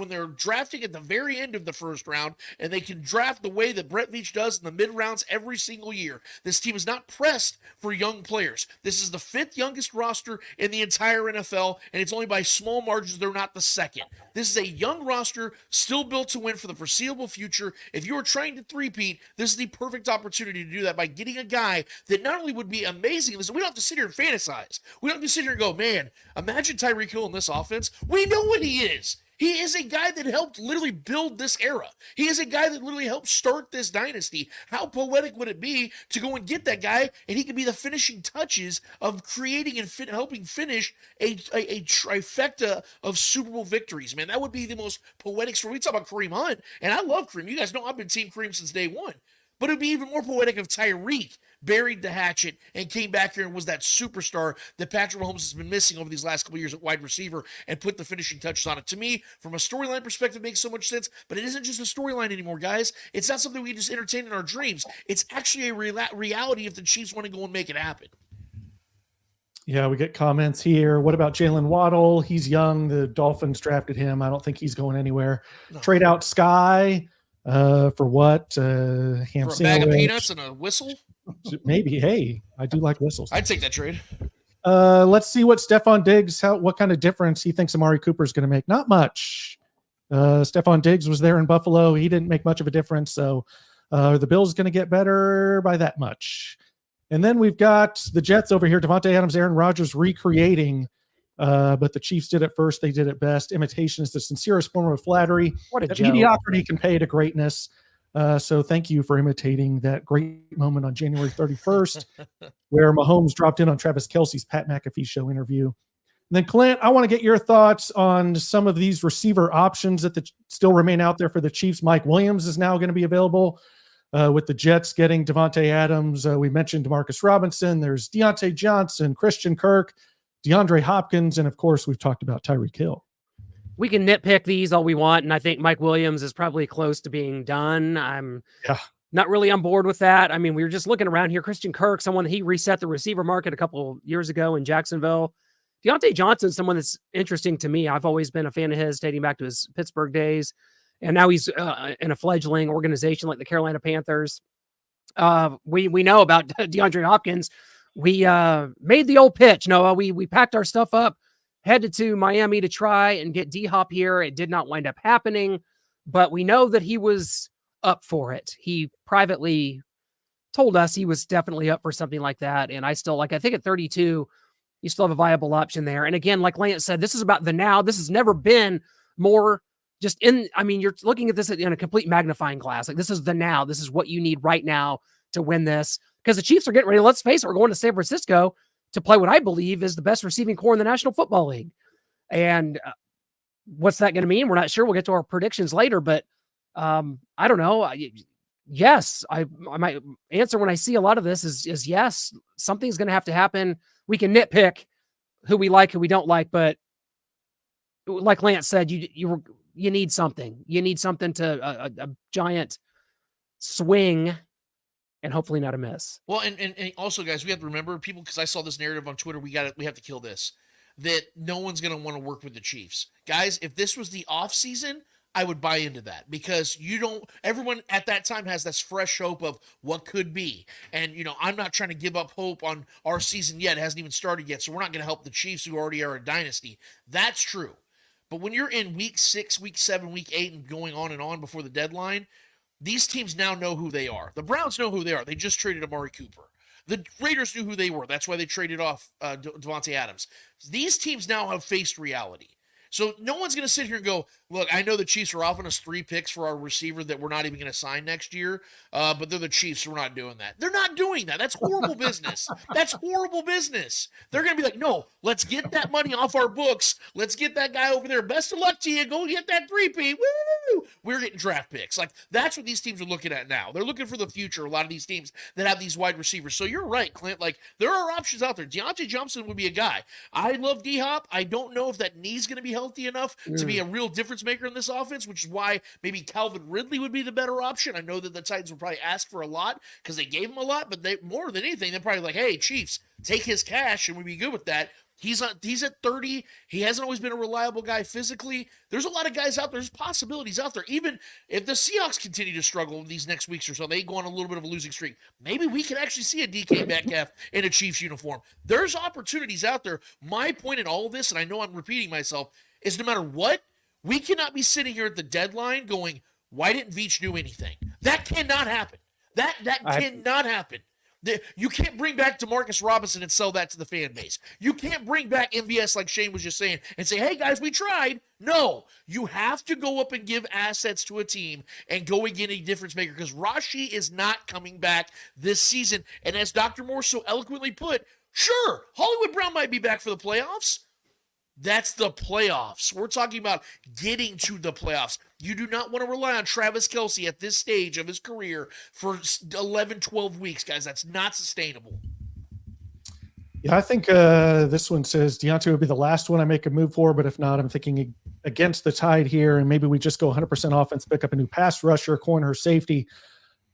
Speaker 3: they're drafting at the very end of the first round, and they can draft the way that Brett Veach does in the mid-rounds every single year. This team is not pressed for young players. This is the 5th youngest roster in the entire NFL, and it's only by small margins they're not the 2nd. This is a young roster still built to win for the foreseeable future. If you are trying to three-peat, this is the perfect opportunity to do that by getting a guy that not only would be amazing, listen, we don't have to sit here and fantasize. We don't have to sit here and go, man, imagine Tyreek Hill in this offense. We know what he is. He is a guy that helped literally build this era. He is a guy that literally helped start this dynasty. How poetic would it be to go and get that guy, and he could be the finishing touches of creating and helping finish a trifecta of Super Bowl victories, man. That would be the most poetic story. We talk about Kareem Hunt, and I love Kareem. You guys know I've been Team Kareem since day one. But it'd be even more poetic if Tyreek buried the hatchet and came back here and was that superstar that Patrick Mahomes has been missing over these last couple of years at wide receiver and put the finishing touches on it. To me, from a storyline perspective, it makes so much sense, but it isn't just a storyline anymore, guys. It's not something we just entertain in our dreams. It's actually a reality if the Chiefs want to go and make it happen.
Speaker 1: Yeah, we get comments here. What about Jalen Waddle? He's young. The Dolphins drafted him. I don't think he's going anywhere. No. Trade out Sky. For what? Ham
Speaker 3: for a
Speaker 1: sandwich.
Speaker 3: Bag of peanuts and a whistle?
Speaker 1: Maybe. Hey, I do like whistles.
Speaker 3: I'd take that trade.
Speaker 1: Let's see what Stephon Diggs, what kind of difference he thinks Amari Cooper is going to make. Not much. Stephon Diggs was there in Buffalo. He didn't make much of a difference. So the Bills going to get better by that much. And then we've got the Jets over here. Devontae Adams, Aaron Rodgers recreating. But the Chiefs did it first. They did it best. Imitation is the sincerest form of flattery.
Speaker 2: What a joke.
Speaker 1: Mediocrity can pay to greatness. So thank you for imitating that great moment on January 31st where Mahomes dropped in on Travis Kelce's Pat McAfee show interview. And then, Clint, I want to get your thoughts on some of these receiver options that still remain out there for the Chiefs. Mike Williams is now going to be available with the Jets getting Devontae Adams. We mentioned Demarcus Robinson. There's Deontay Johnson, Christian Kirk, DeAndre Hopkins, and of course, we've talked about Tyreek Hill.
Speaker 2: We can nitpick these all we want, and I think Mike Williams is probably close to being done. I'm not really on board with that. I mean, we were just looking around here. Christian Kirk, someone he reset the receiver market a couple years ago in Jacksonville. Deontay Johnson's someone that's interesting to me. I've always been a fan of his dating back to his Pittsburgh days. And now he's in a fledgling organization like the Carolina Panthers. We know about DeAndre Hopkins. We made the old pitch, Noah. We packed our stuff up, headed to Miami to try and get D-Hop here. It did not wind up happening, but we know that he was up for it. He privately told us he was definitely up for something like that. And I still, I think at 32, you still have a viable option there. And again, like Lance said, this is about the now. This has never been more just you're looking at this in a complete magnifying glass. Like, this is the now. This is what you need right now to win this, because the Chiefs are getting ready. Let's face it, we're going to San Francisco to play what I believe is the best receiving core in the National Football League. And what's that going to mean? We're not sure. We'll get to our predictions later, but I don't know. Yes, I might answer when I see a lot of this is yes, something's going to have to happen. We can nitpick who we like, who we don't like, but like Lance said, you need something. You need something to a giant swing, and hopefully not a miss.
Speaker 3: Well, and also, guys, we have to remember, people, because I saw this narrative on Twitter, we have to kill this, that no one's going to want to work with the Chiefs. Guys, if this was the off season, I would buy into that, because everyone at that time has this fresh hope of what could be. And, I'm not trying to give up hope on our season yet. It hasn't even started yet. So we're not going to help the Chiefs, who already are a dynasty. That's true. But when you're in week 6, week 7, week 8, and going on before the deadline, these teams now know who they are. The Browns know who they are. They just traded Amari Cooper. The Raiders knew who they were. That's why they traded off Devontae Adams. These teams now have faced reality. So no one's going to sit here and go, look, I know the Chiefs are offering us 3 picks for our receiver that we're not even going to sign next year, but they're the Chiefs, so we're not doing that. They're not doing that. That's horrible business. That's horrible business. They're going to be like, no, let's get that money off our books. Let's get that guy over there. Best of luck to you. Go get that 3P. Woo! We're getting draft picks. Like, that's what these teams are looking at now. They're looking for the future, a lot of these teams that have these wide receivers. So you're right, Clint. Like, there are options out there. Deontay Johnson would be a guy. I love D-Hop. I don't know if that knee's going to be healthy enough to be a real difference maker in this offense, which is why maybe Calvin Ridley would be the better option. I know that the Titans would probably ask for a lot because they gave him a lot, but they, more than anything, they're probably like, hey, Chiefs, take his cash and we'd be good with that. He's at 30. He hasn't always been a reliable guy physically. There's a lot of guys out there. There's possibilities out there. Even if the Seahawks continue to struggle these next weeks or so, they go on a little bit of a losing streak, maybe we can actually see a DK Metcalf in a Chiefs uniform. There's opportunities out there. My point in all of this, and I know I'm repeating myself, is no matter what, we cannot be sitting here at the deadline going, why didn't Veach do anything? That cannot happen. That cannot happen. You can't bring back DeMarcus Robinson and sell that to the fan base. You can't bring back MVS like Shane was just saying and say, hey, guys, we tried. No, you have to go up and give assets to a team and go and get a difference maker, because Rashee is not coming back this season. And as Dr. Morse so eloquently put, sure, Hollwood Brown might be back for the playoffs. That's the playoffs. We're talking about getting to the playoffs. You do not want to rely on Travis Kelce at this stage of his career for 11, 12 weeks, guys. That's not sustainable.
Speaker 1: Yeah, I think this one says Deontay would be the last one I make a move for, but if not, I'm thinking against the tide here, and maybe we just go 100% offense, pick up a new pass rusher, corner, safety.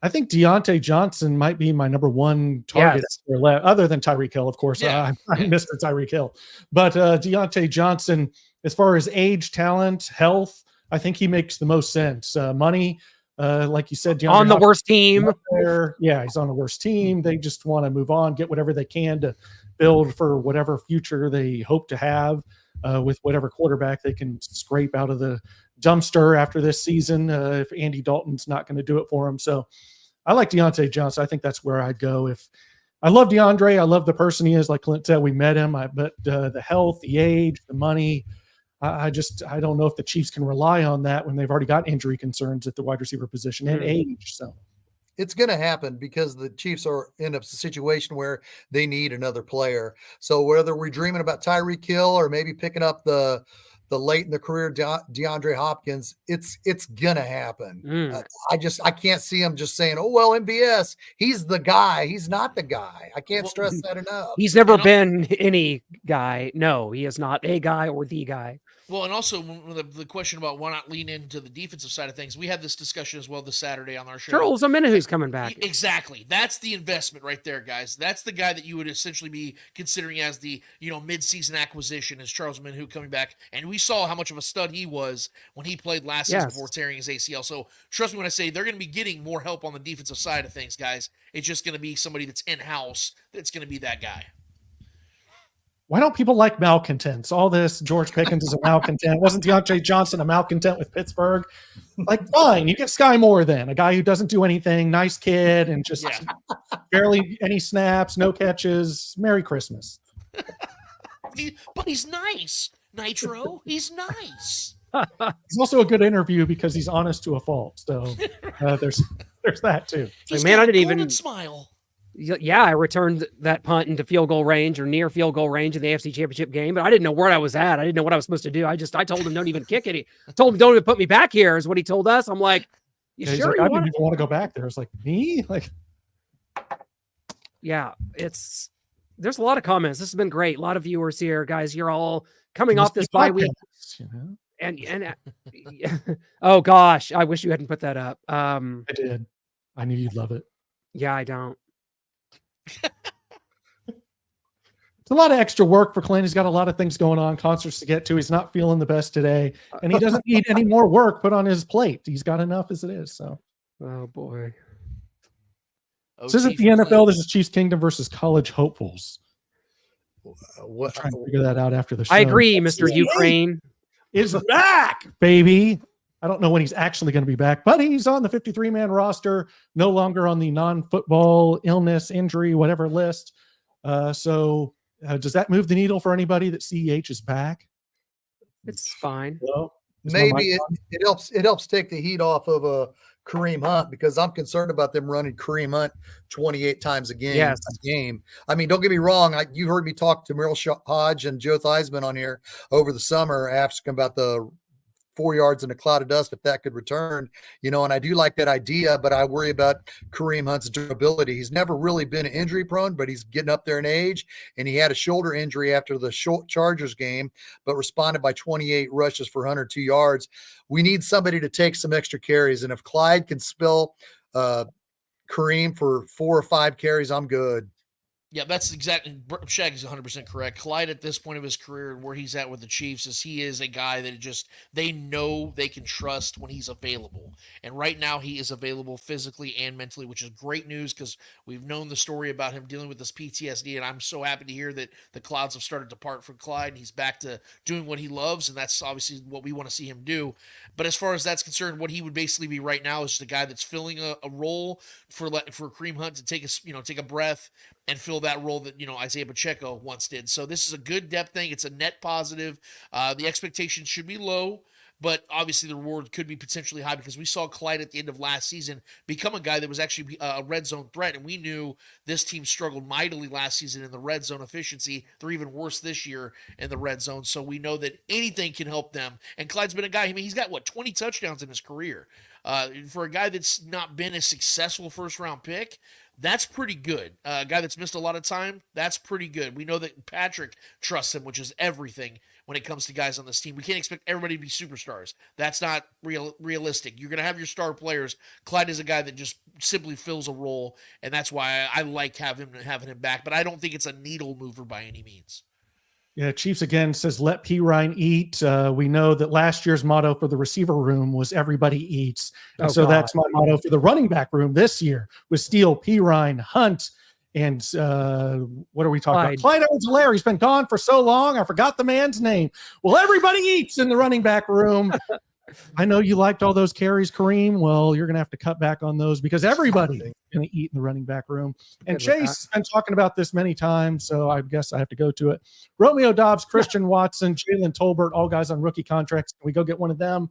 Speaker 1: I think Deontay Johnson might be my number one target, other than Tyreek Hill, of course. I'm Mr. Tyreek Hill. But Deontay Johnson, as far as age, talent, health, I think he makes the most sense. Money, like you said, DeAndre
Speaker 2: on the
Speaker 1: Hopkins
Speaker 2: worst team.
Speaker 1: Yeah, he's on the worst team. They just want to move on, get whatever they can to build for whatever future they hope to have with whatever quarterback they can scrape out of the dumpster after this season if Andy Dalton's not going to do it for him. So I like Deontay Johnson. I think that's where I'd go. If I love DeAndre, I love the person he is. Like Clint said, we met him, but the health, the age, the money, I don't know if the Chiefs can rely on that when they've already got injury concerns at the wide receiver position and age. So
Speaker 6: it's going to happen because the Chiefs are in a situation where they need another player. So whether we're dreaming about Tyreek Hill or maybe picking up the the late in the career DeAndre Hopkins, it's gonna happen. I can't see him just saying, "Oh well, MVS, he's the guy." He's not the guy. I can't stress that enough.
Speaker 2: He's never been any guy. No, he is not a guy or the guy.
Speaker 3: Well, and also the question about why not lean into the defensive side of things. We had this discussion as well this Saturday on our show.
Speaker 2: Charles Omenahu's coming back.
Speaker 3: Exactly. That's the investment right there, guys. That's the guy that you would essentially be considering as the, mid-season acquisition is Charles Omenahu coming back. And we saw how much of a stud he was when he played last season before tearing his ACL. So trust me when I say they're going to be getting more help on the defensive side of things, guys. It's just going to be somebody that's in-house that's going to be that guy.
Speaker 1: Why don't people like malcontents? All this George Pickens is a malcontent. Wasn't Deontay Johnson a malcontent with Pittsburgh? Like, fine, you get Sky Moore then, a guy who doesn't do anything, nice kid, and just barely any snaps, no catches. Merry Christmas.
Speaker 3: But he's nice, Nitro. He's nice.
Speaker 1: He's also a good interview because he's honest to a fault. So there's that too.
Speaker 3: He's
Speaker 2: man,
Speaker 3: got
Speaker 2: I didn't
Speaker 3: a
Speaker 2: even
Speaker 3: golden smile.
Speaker 2: Yeah, I returned that punt into field goal range or near field goal range in the AFC Championship game, but I didn't know where I was at. I didn't know what I was supposed to do. I told him, don't even kick it. I told him, don't even put me back here, is what he told us. I'm like, you
Speaker 1: yeah,
Speaker 2: sure
Speaker 1: like,
Speaker 2: you
Speaker 1: I didn't even want to go back there. It's like, me? Like,
Speaker 2: yeah, there's a lot of comments. This has been great. A lot of viewers here, guys. You're all coming off this bye week. And oh gosh, I wish you hadn't put that up.
Speaker 1: I did. I knew you'd love it.
Speaker 2: Yeah, I don't.
Speaker 1: It's a lot of extra work for Clint. He's got a lot of things going on, concerts to get to. He's not feeling the best today, and he doesn't need any more work put on his plate. He's got enough as it is. So,
Speaker 2: oh boy,
Speaker 1: this isn't the NFL. This is Chiefs Kingdom versus college hopefuls.
Speaker 6: What?
Speaker 1: I'm trying to figure that out after the show.
Speaker 2: I agree, Mr. Ukraine
Speaker 1: is back, baby. I don't know when he's actually going to be back, but he's on the 53-man roster, no longer on the non-football illness, injury, whatever list. So does that move the needle for anybody that CEH is back?
Speaker 2: It's fine.
Speaker 1: Well,
Speaker 6: maybe it helps take the heat off of Kareem Hunt, because I'm concerned about them running Kareem Hunt 28 times a game.
Speaker 2: Yes.
Speaker 6: I mean, don't get me wrong. You heard me talk to Merrill Hodge and Joe Theismann on here over the summer, asking about the 4 yards in a cloud of dust, if that could return, and I do like that idea, but I worry about Kareem Hunt's durability. He's never really been injury prone, but he's getting up there in age, and he had a shoulder injury after the Chargers game, but responded by 28 rushes for 102 yards. We need somebody to take some extra carries, and if Clyde can spill Kareem for 4 or 5 carries, I'm good.
Speaker 3: Yeah, that's exactly. Shaggy's 100% correct. Clyde, at this point of his career and where he's at with the Chiefs, is he is a guy that they know they can trust when he's available. And right now he is available physically and mentally, which is great news because we've known the story about him dealing with this PTSD. And I'm so happy to hear that the clouds have started to part for Clyde and he's back to doing what he loves. And that's obviously what we want to see him do. But as far as that's concerned, what he would basically be right now is just a guy that's filling a role for Kareem Hunt to take a breath and fill that role that, Isiah Pacheco once did. So this is a good depth thing. It's a net positive. The expectations should be low, but obviously the reward could be potentially high because we saw Clyde at the end of last season become a guy that was actually a red zone threat, and we knew this team struggled mightily last season in the red zone efficiency. They're even worse this year in the red zone, so we know that anything can help them. And Clyde's been a guy, he's got, 20 touchdowns in his career. For a guy that's not been a successful first-round pick, that's pretty good. A guy that's missed a lot of time, that's pretty good. We know that Patrick trusts him, which is everything when it comes to guys on this team. We can't expect everybody to be superstars. That's not realistic. You're going to have your star players. Clyde is a guy that just simply fills a role, and that's why I like having him back. But I don't think it's a needle mover by any means.
Speaker 1: Yeah, Chiefs again says, let P. Ryan eat. We know that last year's motto for the receiver room was everybody eats. And so that's my motto for the running back room this year was Steele, P. Ryan, Hunt, and what are we talking about? Clyde Edwards-Helaire. He's been gone for so long, I forgot the man's name. Well, everybody eats in the running back room. I know you liked all those carries, Kareem. Well, you're going to have to cut back on those because everybody's going to eat in the running back room. And Chase has been talking about this many times, so I guess I have to go to it. Romeo Doubs, Christian Watson, Jalen Tolbert, all guys on rookie contracts. Can we go get one of them?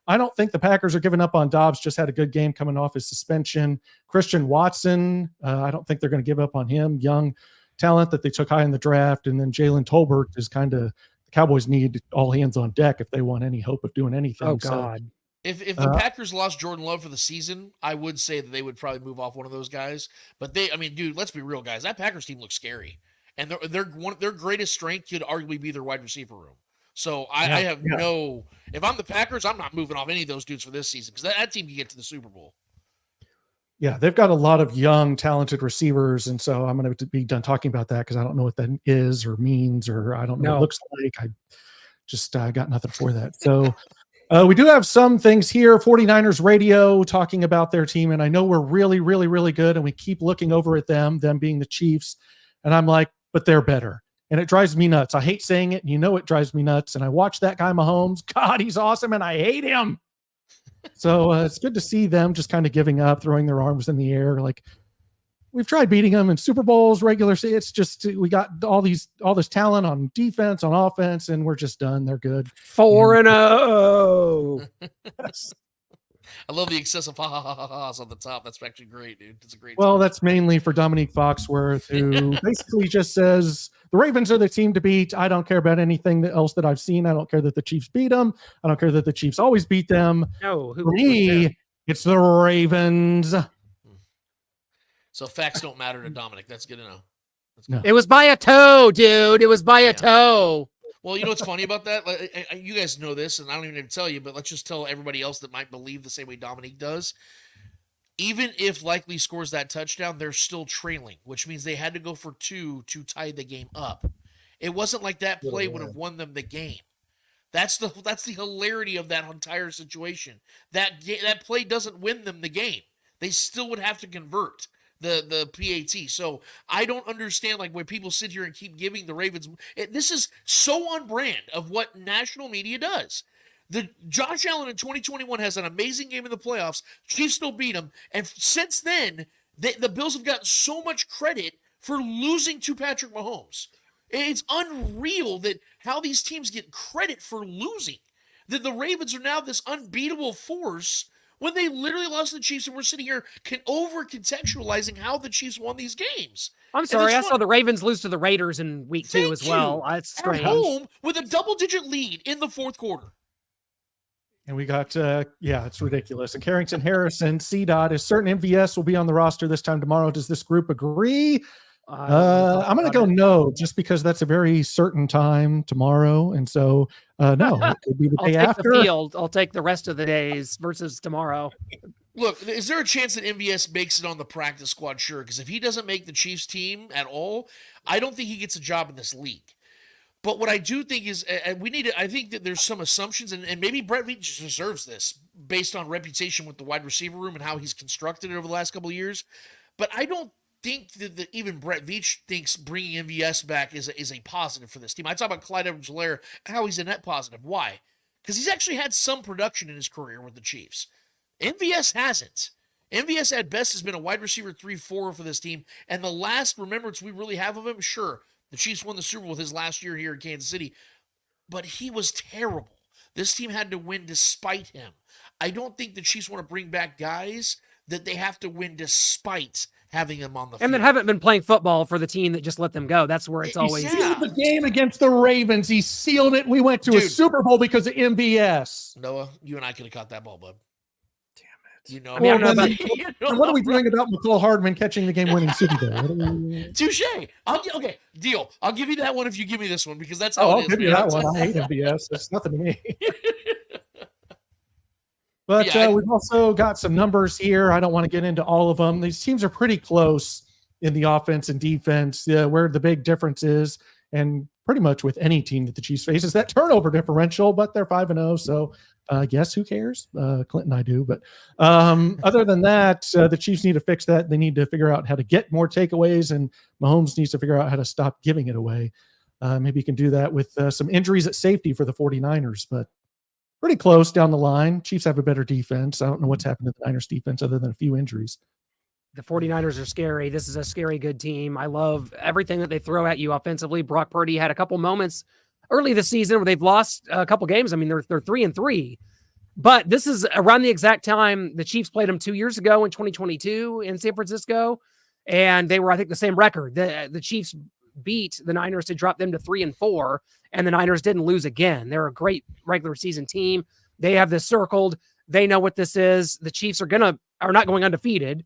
Speaker 1: I don't think the Packers are giving up on Doubs. Just had a good game coming off his suspension. Christian Watson, I don't think they're going to give up on him. Young talent that they took high in the draft. And then Jalen Tolbert is kind of Cowboys need all hands on deck if they want any hope of doing anything.
Speaker 2: Oh
Speaker 1: So,
Speaker 2: God.
Speaker 3: If the Packers lost Jordan Love for the season, I would say that they would probably move off one of those guys. But dude, let's be real, guys. That Packers team looks scary, and their greatest strength could arguably be their wide receiver room. So I have no. If I'm the Packers, I'm not moving off any of those dudes for this season because that team can get to the Super Bowl.
Speaker 1: yeah, they've got a lot of young, talented receivers, and so I'm going to be done talking about that because I don't know what that is or means, or I don't know what it looks like. I just got nothing for that. So. We do have some things here, 49ers radio talking about their team. And I know we're really, really, really good. And we keep looking over at them being the Chiefs. And I'm like, but they're better. And it drives me nuts. I hate saying it. And you know, it drives me nuts. And I watch that guy Mahomes. God, he's awesome. And I hate him. So it's good to see them just kind of giving up, throwing their arms in the air. Like, we've tried beating them in Super Bowls, regular. It's just, we got all this talent on defense, on offense, and we're just done. They're good.
Speaker 2: 4-0.
Speaker 3: I love the excessive ha-ha-ha-ha's on the top. That's actually great, dude. It's a great
Speaker 1: Well,
Speaker 3: time.
Speaker 1: that's mainly for Dominique Foxworth, who basically just says the Ravens are the team to beat. I don't care about anything else that I've seen. I don't care that the Chiefs beat them. I don't care that the Chiefs always beat them.
Speaker 2: No,
Speaker 1: for me, it's the Ravens.
Speaker 3: So facts don't matter to Dominic. That's good to know.
Speaker 1: No.
Speaker 2: It was by a toe, dude. It was by a toe.
Speaker 3: Well, you know what's funny about that? Like, you guys know this, and I don't even need to tell you, but let's just tell everybody else that might believe the same way Dominique does. Even if Likely scores that touchdown, they're still trailing, which means they had to go for 2 to tie the game up. It wasn't like that play would have won them the game. That's the hilarity of that entire situation. That play doesn't win them the game. They still would have to convert the PAT. So I don't understand like when people sit here and keep giving the Ravens. This is so on brand of what national media does. The Josh Allen in 2021 has an amazing game in the playoffs. Chiefs still beat him. And since then, the Bills have gotten so much credit for losing to Patrick Mahomes. It's unreal that how these teams get credit for losing. That the Ravens are now this unbeatable force when they literally lost to the Chiefs, and we're sitting here over-contextualizing how the Chiefs won these games.
Speaker 2: I'm sorry, I saw the Ravens lose to the Raiders in week 2 as well. That's strange.
Speaker 3: At home with a double-digit lead in the fourth quarter.
Speaker 1: And we got, it's ridiculous. And Carrington Harrison, C-Dot, is certain MVS will be on the roster this time tomorrow. Does this group agree? I'm going to go no, just because that's a very certain time tomorrow. And so, no, it could be the day after.
Speaker 2: I'll take the rest of the days versus tomorrow.
Speaker 3: Look, is there a chance that MVS makes it on the practice squad? Sure, because if he doesn't make the Chiefs team at all, I don't think he gets a job in this league. But what I do think is I think that there's some assumptions, and maybe Brett Veach deserves this based on reputation with the wide receiver room and how he's constructed it over the last couple of years. But I don't think that even Brett Veach thinks bringing MVS back is a positive for this team. I talk about Clyde Edwards-Helaire, how he's a net positive. Why? Because he's actually had some production in his career with the Chiefs. MVS hasn't. MVS at best has been a wide receiver 3-4 for this team. And the last remembrance we really have of him, sure, the Chiefs won the Super Bowl with his last year here in Kansas City, but he was terrible. This team had to win despite him. I don't think the Chiefs want to bring back guys that they have to win despite having them on the field.
Speaker 2: And that haven't been playing football for the team that just let them go. That's where it's always.
Speaker 1: He sealed the game against the Ravens. He sealed it. We went to a Super Bowl because of MVS.
Speaker 3: Noah, you and I could have caught that ball, bud. Damn it. You know,
Speaker 2: I mean, I don't know about,
Speaker 1: what are we doing about McCall Hardman catching the game-winning Super Bowl?
Speaker 3: Touche. Okay, deal. I'll give you that one if you give me this one because that's how
Speaker 1: I'll
Speaker 3: it is.
Speaker 1: give you that one. I hate MVS. That's nothing to me. But we've also got some numbers here. I don't want to get into all of them. These teams are pretty close in the offense and defense. Where the big difference is, and pretty much with any team that the Chiefs face, is that turnover differential, but they're 5-0. So I guess who cares? Clint and I do. But other than that, the Chiefs need to fix that. They need to figure out how to get more takeaways, and Mahomes needs to figure out how to stop giving it away. Maybe you can do that with some injuries at safety for the 49ers, but pretty close down the line. Chiefs have a better defense. I don't know what's happened to the Niners defense other than a few injuries.
Speaker 2: The 49ers are scary. This is a scary good team. I love everything that they throw at you offensively. Brock Purdy had a couple moments early this season where they've lost a couple games. I mean, they're 3-3, but this is around the exact time the Chiefs played them 2 years ago in 2022 in San Francisco. And they were, I think, the same record. The Chiefs beat the Niners to drop them to 3-4, and the Niners didn't lose again. They're a great regular season team. They have this circled. They know what this is. The Chiefs are not going undefeated.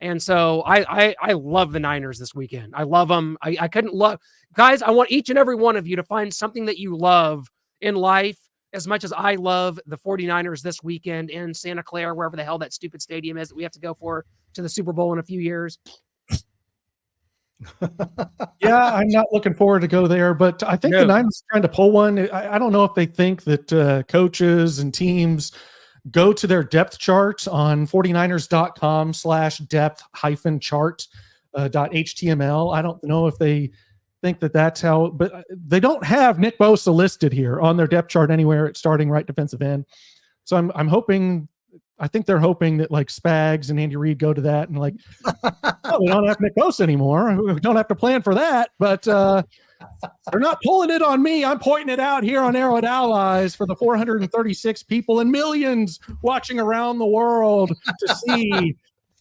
Speaker 2: And so I love the Niners this weekend. I love them. I couldn't love guys. I want each and every one of you to find something that you love in life as much as I love the 49ers this weekend in Santa Clara, wherever the hell that stupid stadium is that we have to go for to the Super Bowl in a few years.
Speaker 1: Yeah, I'm not looking forward to go there, but I think the Niners are trying to pull one. I don't know if they think that coaches and teams go to their depth charts on 49ers.com/depth-chart.html. I don't know if they think that that's how, but they don't have Nick Bosa listed here on their depth chart anywhere at starting right defensive end. So I'm hoping, I think they're hoping that like Spags and Andy Reid go to that and like, oh, we don't have Nick Bosa anymore. We don't have to plan for that, but they're not pulling it on me. I'm pointing it out here on Arrowhead Allies for the 436 people and millions watching around the world to see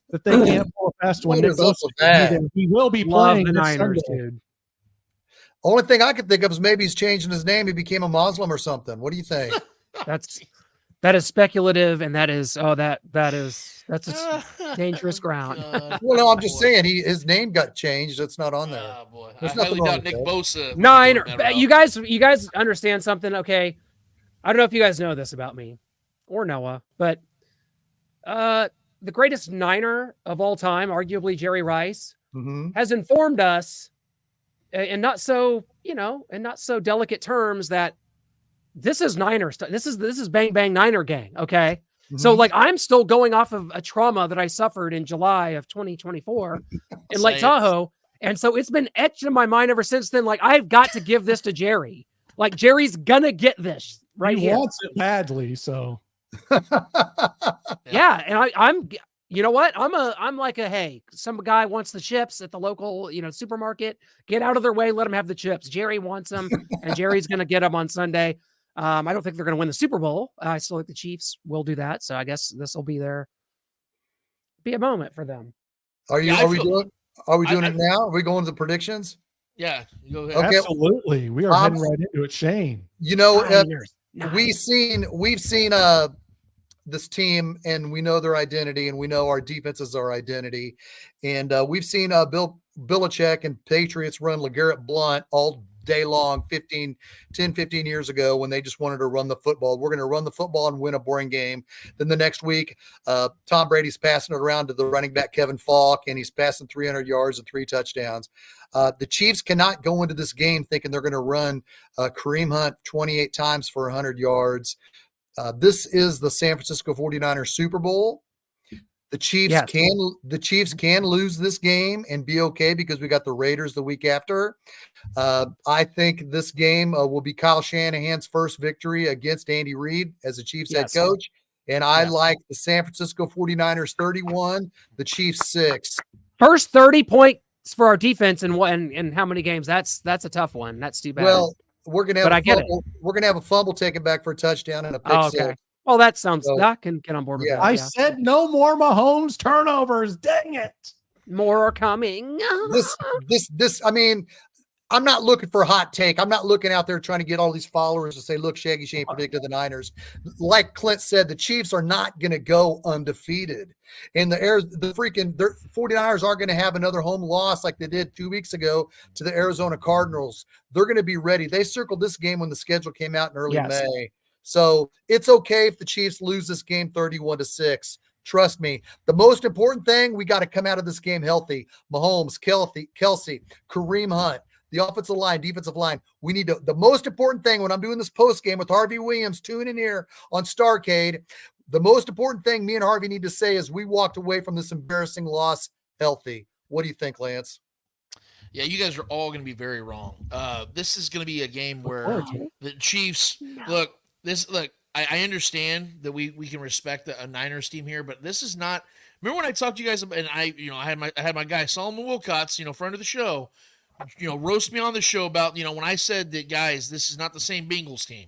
Speaker 1: that they can't pull a fast one. Nick Bosa, he will be playing
Speaker 2: the Niners,
Speaker 1: Sunday.
Speaker 2: dude.
Speaker 6: Only thing I could think of is maybe he's changing his name. He became a Muslim or something. What do you think?
Speaker 2: That is speculative, and that's a dangerous ground.
Speaker 6: Well, no, I'm just saying his name got changed. It's not on there.
Speaker 3: Oh, boy.
Speaker 6: There's
Speaker 3: I
Speaker 6: nothing
Speaker 3: highly
Speaker 6: wrong
Speaker 3: doubt
Speaker 6: with
Speaker 3: Nick
Speaker 6: that.
Speaker 3: Bosa.
Speaker 2: Niner. You guys understand something? Okay. I don't know if you guys know this about me or Noah, but the greatest Niner of all time, arguably Jerry Rice, has informed us in not so delicate terms that this is Niners. This is bang bang Niner gang. Okay. So like I'm still going off of a trauma that I suffered in July of 2024 in Lake Tahoe. And so it's been etched in my mind ever since then. Like I've got to give this to Jerry. Like Jerry's gonna get this right
Speaker 1: he
Speaker 2: here.
Speaker 1: wants it badly. So
Speaker 2: yeah. And I'm you know what? I'm like hey, some guy wants the chips at the local, supermarket. Get out of their way. Let him have the chips. Jerry wants them, and Jerry's going to get them on Sunday. I don't think they're going to win the Super Bowl. I still think the Chiefs will do that. So I guess this will be a moment for them.
Speaker 6: Are we doing it now? Are we going to the predictions?
Speaker 3: Yeah, go ahead.
Speaker 6: Okay.
Speaker 1: Absolutely. We are heading right into it. Shane.
Speaker 6: We've seen this team, and we know their identity, and we know our defense is our identity. And we've seen Bill Belichick and Patriots run LeGarrette Blount all day long 10, 15 years ago when they just wanted to run the football. We're going to run the football and win a boring game. Then the next week, Tom Brady's passing it around to the running back Kevin Falk, and he's passing 300 yards and 3 touchdowns. The Chiefs cannot go into this game thinking they're going to run Kareem Hunt 28 times for 100 yards. This is the San Francisco 49ers Super Bowl. The Chiefs can lose this game and be okay because we got the Raiders the week after. I think this game will be Kyle Shanahan's first victory against Andy Reid as the Chiefs head coach. And I like the San Francisco 49ers 31, the Chiefs 6.
Speaker 2: First 30 points for our defense in how many games? That's a tough one. That's too bad.
Speaker 6: Well, we're gonna have a fumble taken back for a touchdown and a pick six.
Speaker 2: Well, that sounds I can get on board with that.
Speaker 1: I said no more Mahomes turnovers. Dang it.
Speaker 2: More are coming.
Speaker 6: I mean, I'm not looking for a hot take. I'm not looking out there trying to get all these followers to say, look, Shaggy Shane predicted the Niners. Like Clint said, the Chiefs are not going to go undefeated. And the 49ers aren't going to have another home loss like they did 2 weeks ago to the Arizona Cardinals. They're going to be ready. They circled this game when the schedule came out in early May. So it's okay if the Chiefs lose this game 31-6. Trust me. The most important thing, we got to come out of this game healthy. Mahomes, Kelsey, Kareem Hunt, the offensive line, defensive line. We need the most important thing when I'm doing this post game with Harvey Williams, tune in here on Starcade. The most important thing me and Harvey need to say is we walked away from this embarrassing loss healthy. What do you think, Lance?
Speaker 3: Yeah, you guys are all going to be very wrong. This is going to be a game where the Chiefs I understand that we can respect a Niners team here, but this is not. Remember when I talked to you guys, and I had my guy Solomon Wilcots, friend of the show, roast me on the show about when I said that, guys, this is not the same Bengals team.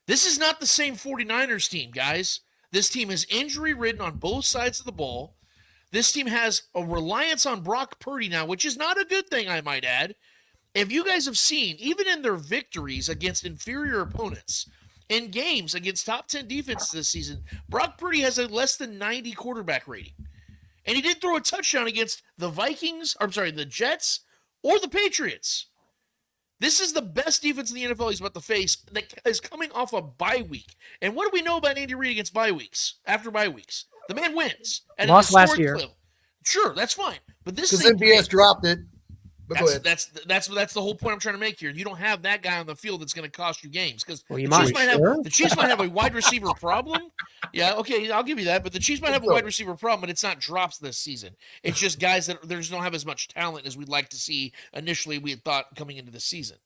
Speaker 3: This is not the same 49ers team, guys. This team is injury ridden on both sides of the ball. This team has a reliance on Brock Purdy now, which is not a good thing, I might add. If you guys have seen, even in their victories against inferior opponents, in games against top 10 defenses this season, Brock Purdy has a less than 90 quarterback rating. And he didn't throw a touchdown against the Jets or the Patriots. This is the best defense in the NFL he's about to face that is coming off a bye week. And what do we know about Andy Reid against bye weeks? After bye weeks, the man wins. And
Speaker 2: Lost last year.
Speaker 3: Sure, that's fine. But this is
Speaker 6: because MVS dropped it. But go ahead.
Speaker 3: That's the whole point I'm trying to make here. You don't have that guy on the field that's going to cost you games because
Speaker 2: Well,
Speaker 3: the Chiefs might have a wide receiver problem. Yeah, okay, I'll give you that. But the Chiefs might have a wide receiver problem, but it's not drops this season. It's just guys that don't have as much talent as we'd like to see initially we had thought coming into the season.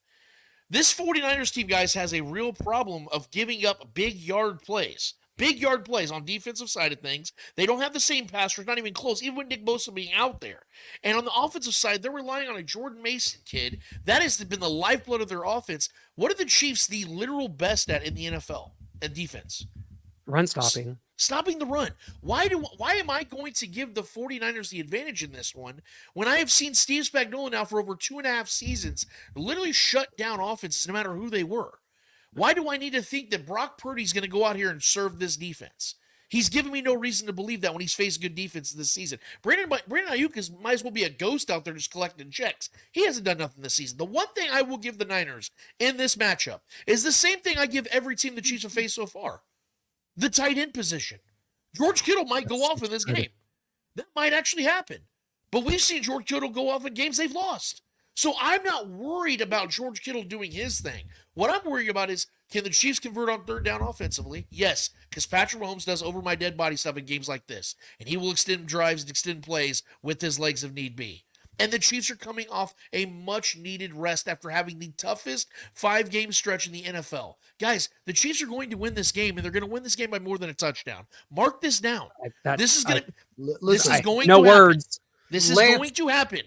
Speaker 3: This 49ers team, guys, has a real problem of giving up big yard plays. Big yard plays on defensive side of things. They don't have the same pass rush, not even close, even with Nick Bosa being out there. And on the offensive side, they're relying on a Jordan Mason kid. That has been the lifeblood of their offense. What are the Chiefs the literal best at in the NFL at defense?
Speaker 2: Run stopping.
Speaker 3: Stopping the run. Why am I going to give the 49ers the advantage in this one when I have seen Steve Spagnuolo now for over 2.5 seasons literally shut down offenses no matter who they were? Why do I need to think that Brock Purdy's going to go out here and serve this defense? He's given me no reason to believe that when he's faced good defense this season. Brandon Ayuk might as well be a ghost out there just collecting checks. He hasn't done nothing this season. The one thing I will give the Niners in this matchup is the same thing I give every team the Chiefs have faced so far. The tight end position. George Kittle might go off in this game. That might actually happen. But we've seen George Kittle go off in games they've lost. So I'm not worried about George Kittle doing his thing. What I'm worried about is, can the Chiefs convert on third down offensively? Yes, because Patrick Mahomes does over my dead body stuff in games like this. And he will extend drives and extend plays with his legs if need be. And the Chiefs are coming off a much-needed rest after having the toughest 5-game stretch in the NFL. Guys, the Chiefs are going to win this game, and they're going to win this game by more than a touchdown. Mark this down. This is going to happen.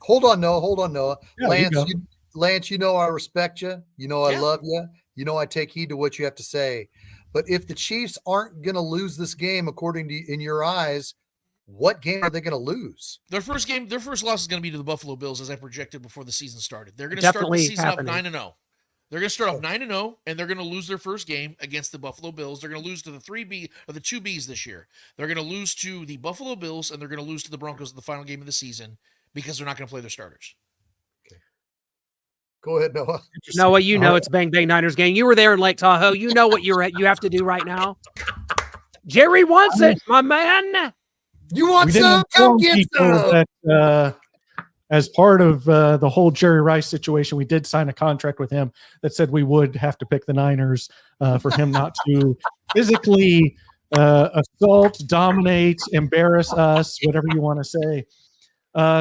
Speaker 6: Hold on, Noah.
Speaker 1: Yeah,
Speaker 6: Lance, you know I respect you. You know I love you. You know I take heed to what you have to say. But if the Chiefs aren't going to lose this game, according to in your eyes, what game are they going to lose?
Speaker 3: Their first loss is going to be to the Buffalo Bills, as I projected before the season started. They're going to start the season off 9-0. They're going to start off 9-0, and they're going to lose their first game against the Buffalo Bills. They're going to lose to the 2 Bs this year. They're going to lose to the Buffalo Bills, and they're going to lose to the Broncos in the final game of the season because they're not going to play their starters.
Speaker 6: Go ahead, Noah.
Speaker 2: Noah, you know it's Bang Bang Niners game. You were there in Lake Tahoe. You know what you have to do right now. Jerry wants it, my man.
Speaker 6: You want some? Come get some.
Speaker 1: That, as part of the whole Jerry Rice situation, we did sign a contract with him that said we would have to pick the Niners for him not to physically assault, dominate, embarrass us, whatever you want to say.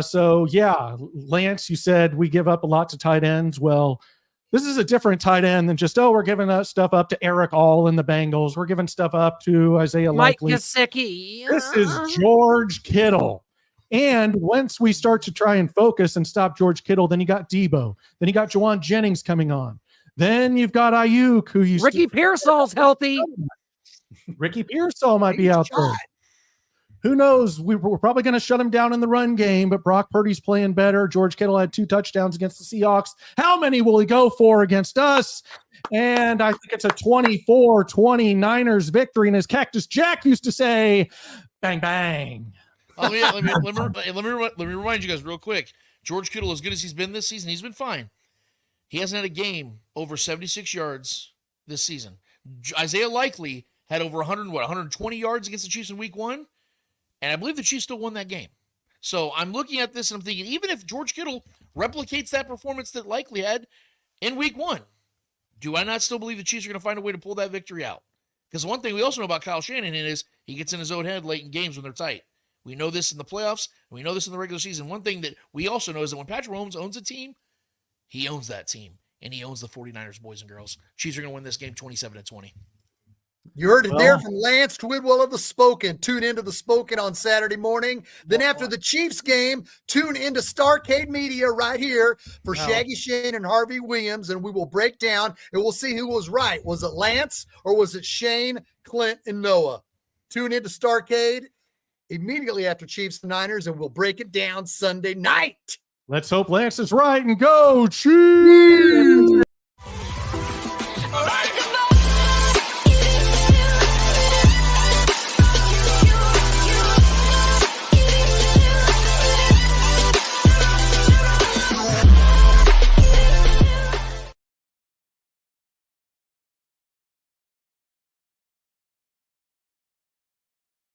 Speaker 1: So yeah, Lance, you said we give up a lot to tight ends. Well, this is a different tight end than just, we're giving stuff up to Eric All in the Bengals. We're giving stuff up to Isaiah Likely.
Speaker 2: Gesicki.
Speaker 1: This is George Kittle. And once we start to try and focus and stop George Kittle, then you got Debo. Then you got Juwan Jennings coming on. Then you've got Ayuk, who you
Speaker 2: Ricky Pearsall's healthy.
Speaker 1: Ricky Pearsall might be out there. Who knows? We're probably going to shut him down in the run game, but Brock Purdy's playing better. George Kittle had 2 touchdowns against the Seahawks. How many will he go for against us? And I think it's a 24-20 Niners victory. And as Cactus Jack used to say, bang, bang.
Speaker 3: Oh, yeah, let me remind you guys real quick. George Kittle, as good as he's been this season, he's been fine. He hasn't had a game over 76 yards this season. Isaiah Likely had over 120 yards against the Chiefs in week 1. And I believe the Chiefs still won that game. So I'm looking at this and I'm thinking, even if George Kittle replicates that performance that Likely had in week 1, do I not still believe the Chiefs are going to find a way to pull that victory out? Because one thing we also know about Kyle Shanahan is he gets in his own head late in games when they're tight. We know this in the playoffs. And we know this in the regular season. One thing that we also know is that when Patrick Mahomes owns a team, he owns that team. And he owns the 49ers, boys and girls. Chiefs are going to win this game 27-20.
Speaker 6: You heard it there from Lance Twidwell of The Spoken. Tune into The Spoken on Saturday morning. Then after the Chiefs game, tune into Starcade Media right here for Shaggy Shane and Harvey Williams, and we will break down and we'll see who was right. Was it Lance or was it Shane, Clint, and Noah? Tune into Starcade immediately after Chiefs and Niners, and we'll break it down Sunday night.
Speaker 1: Let's hope Lance is right and go Chiefs!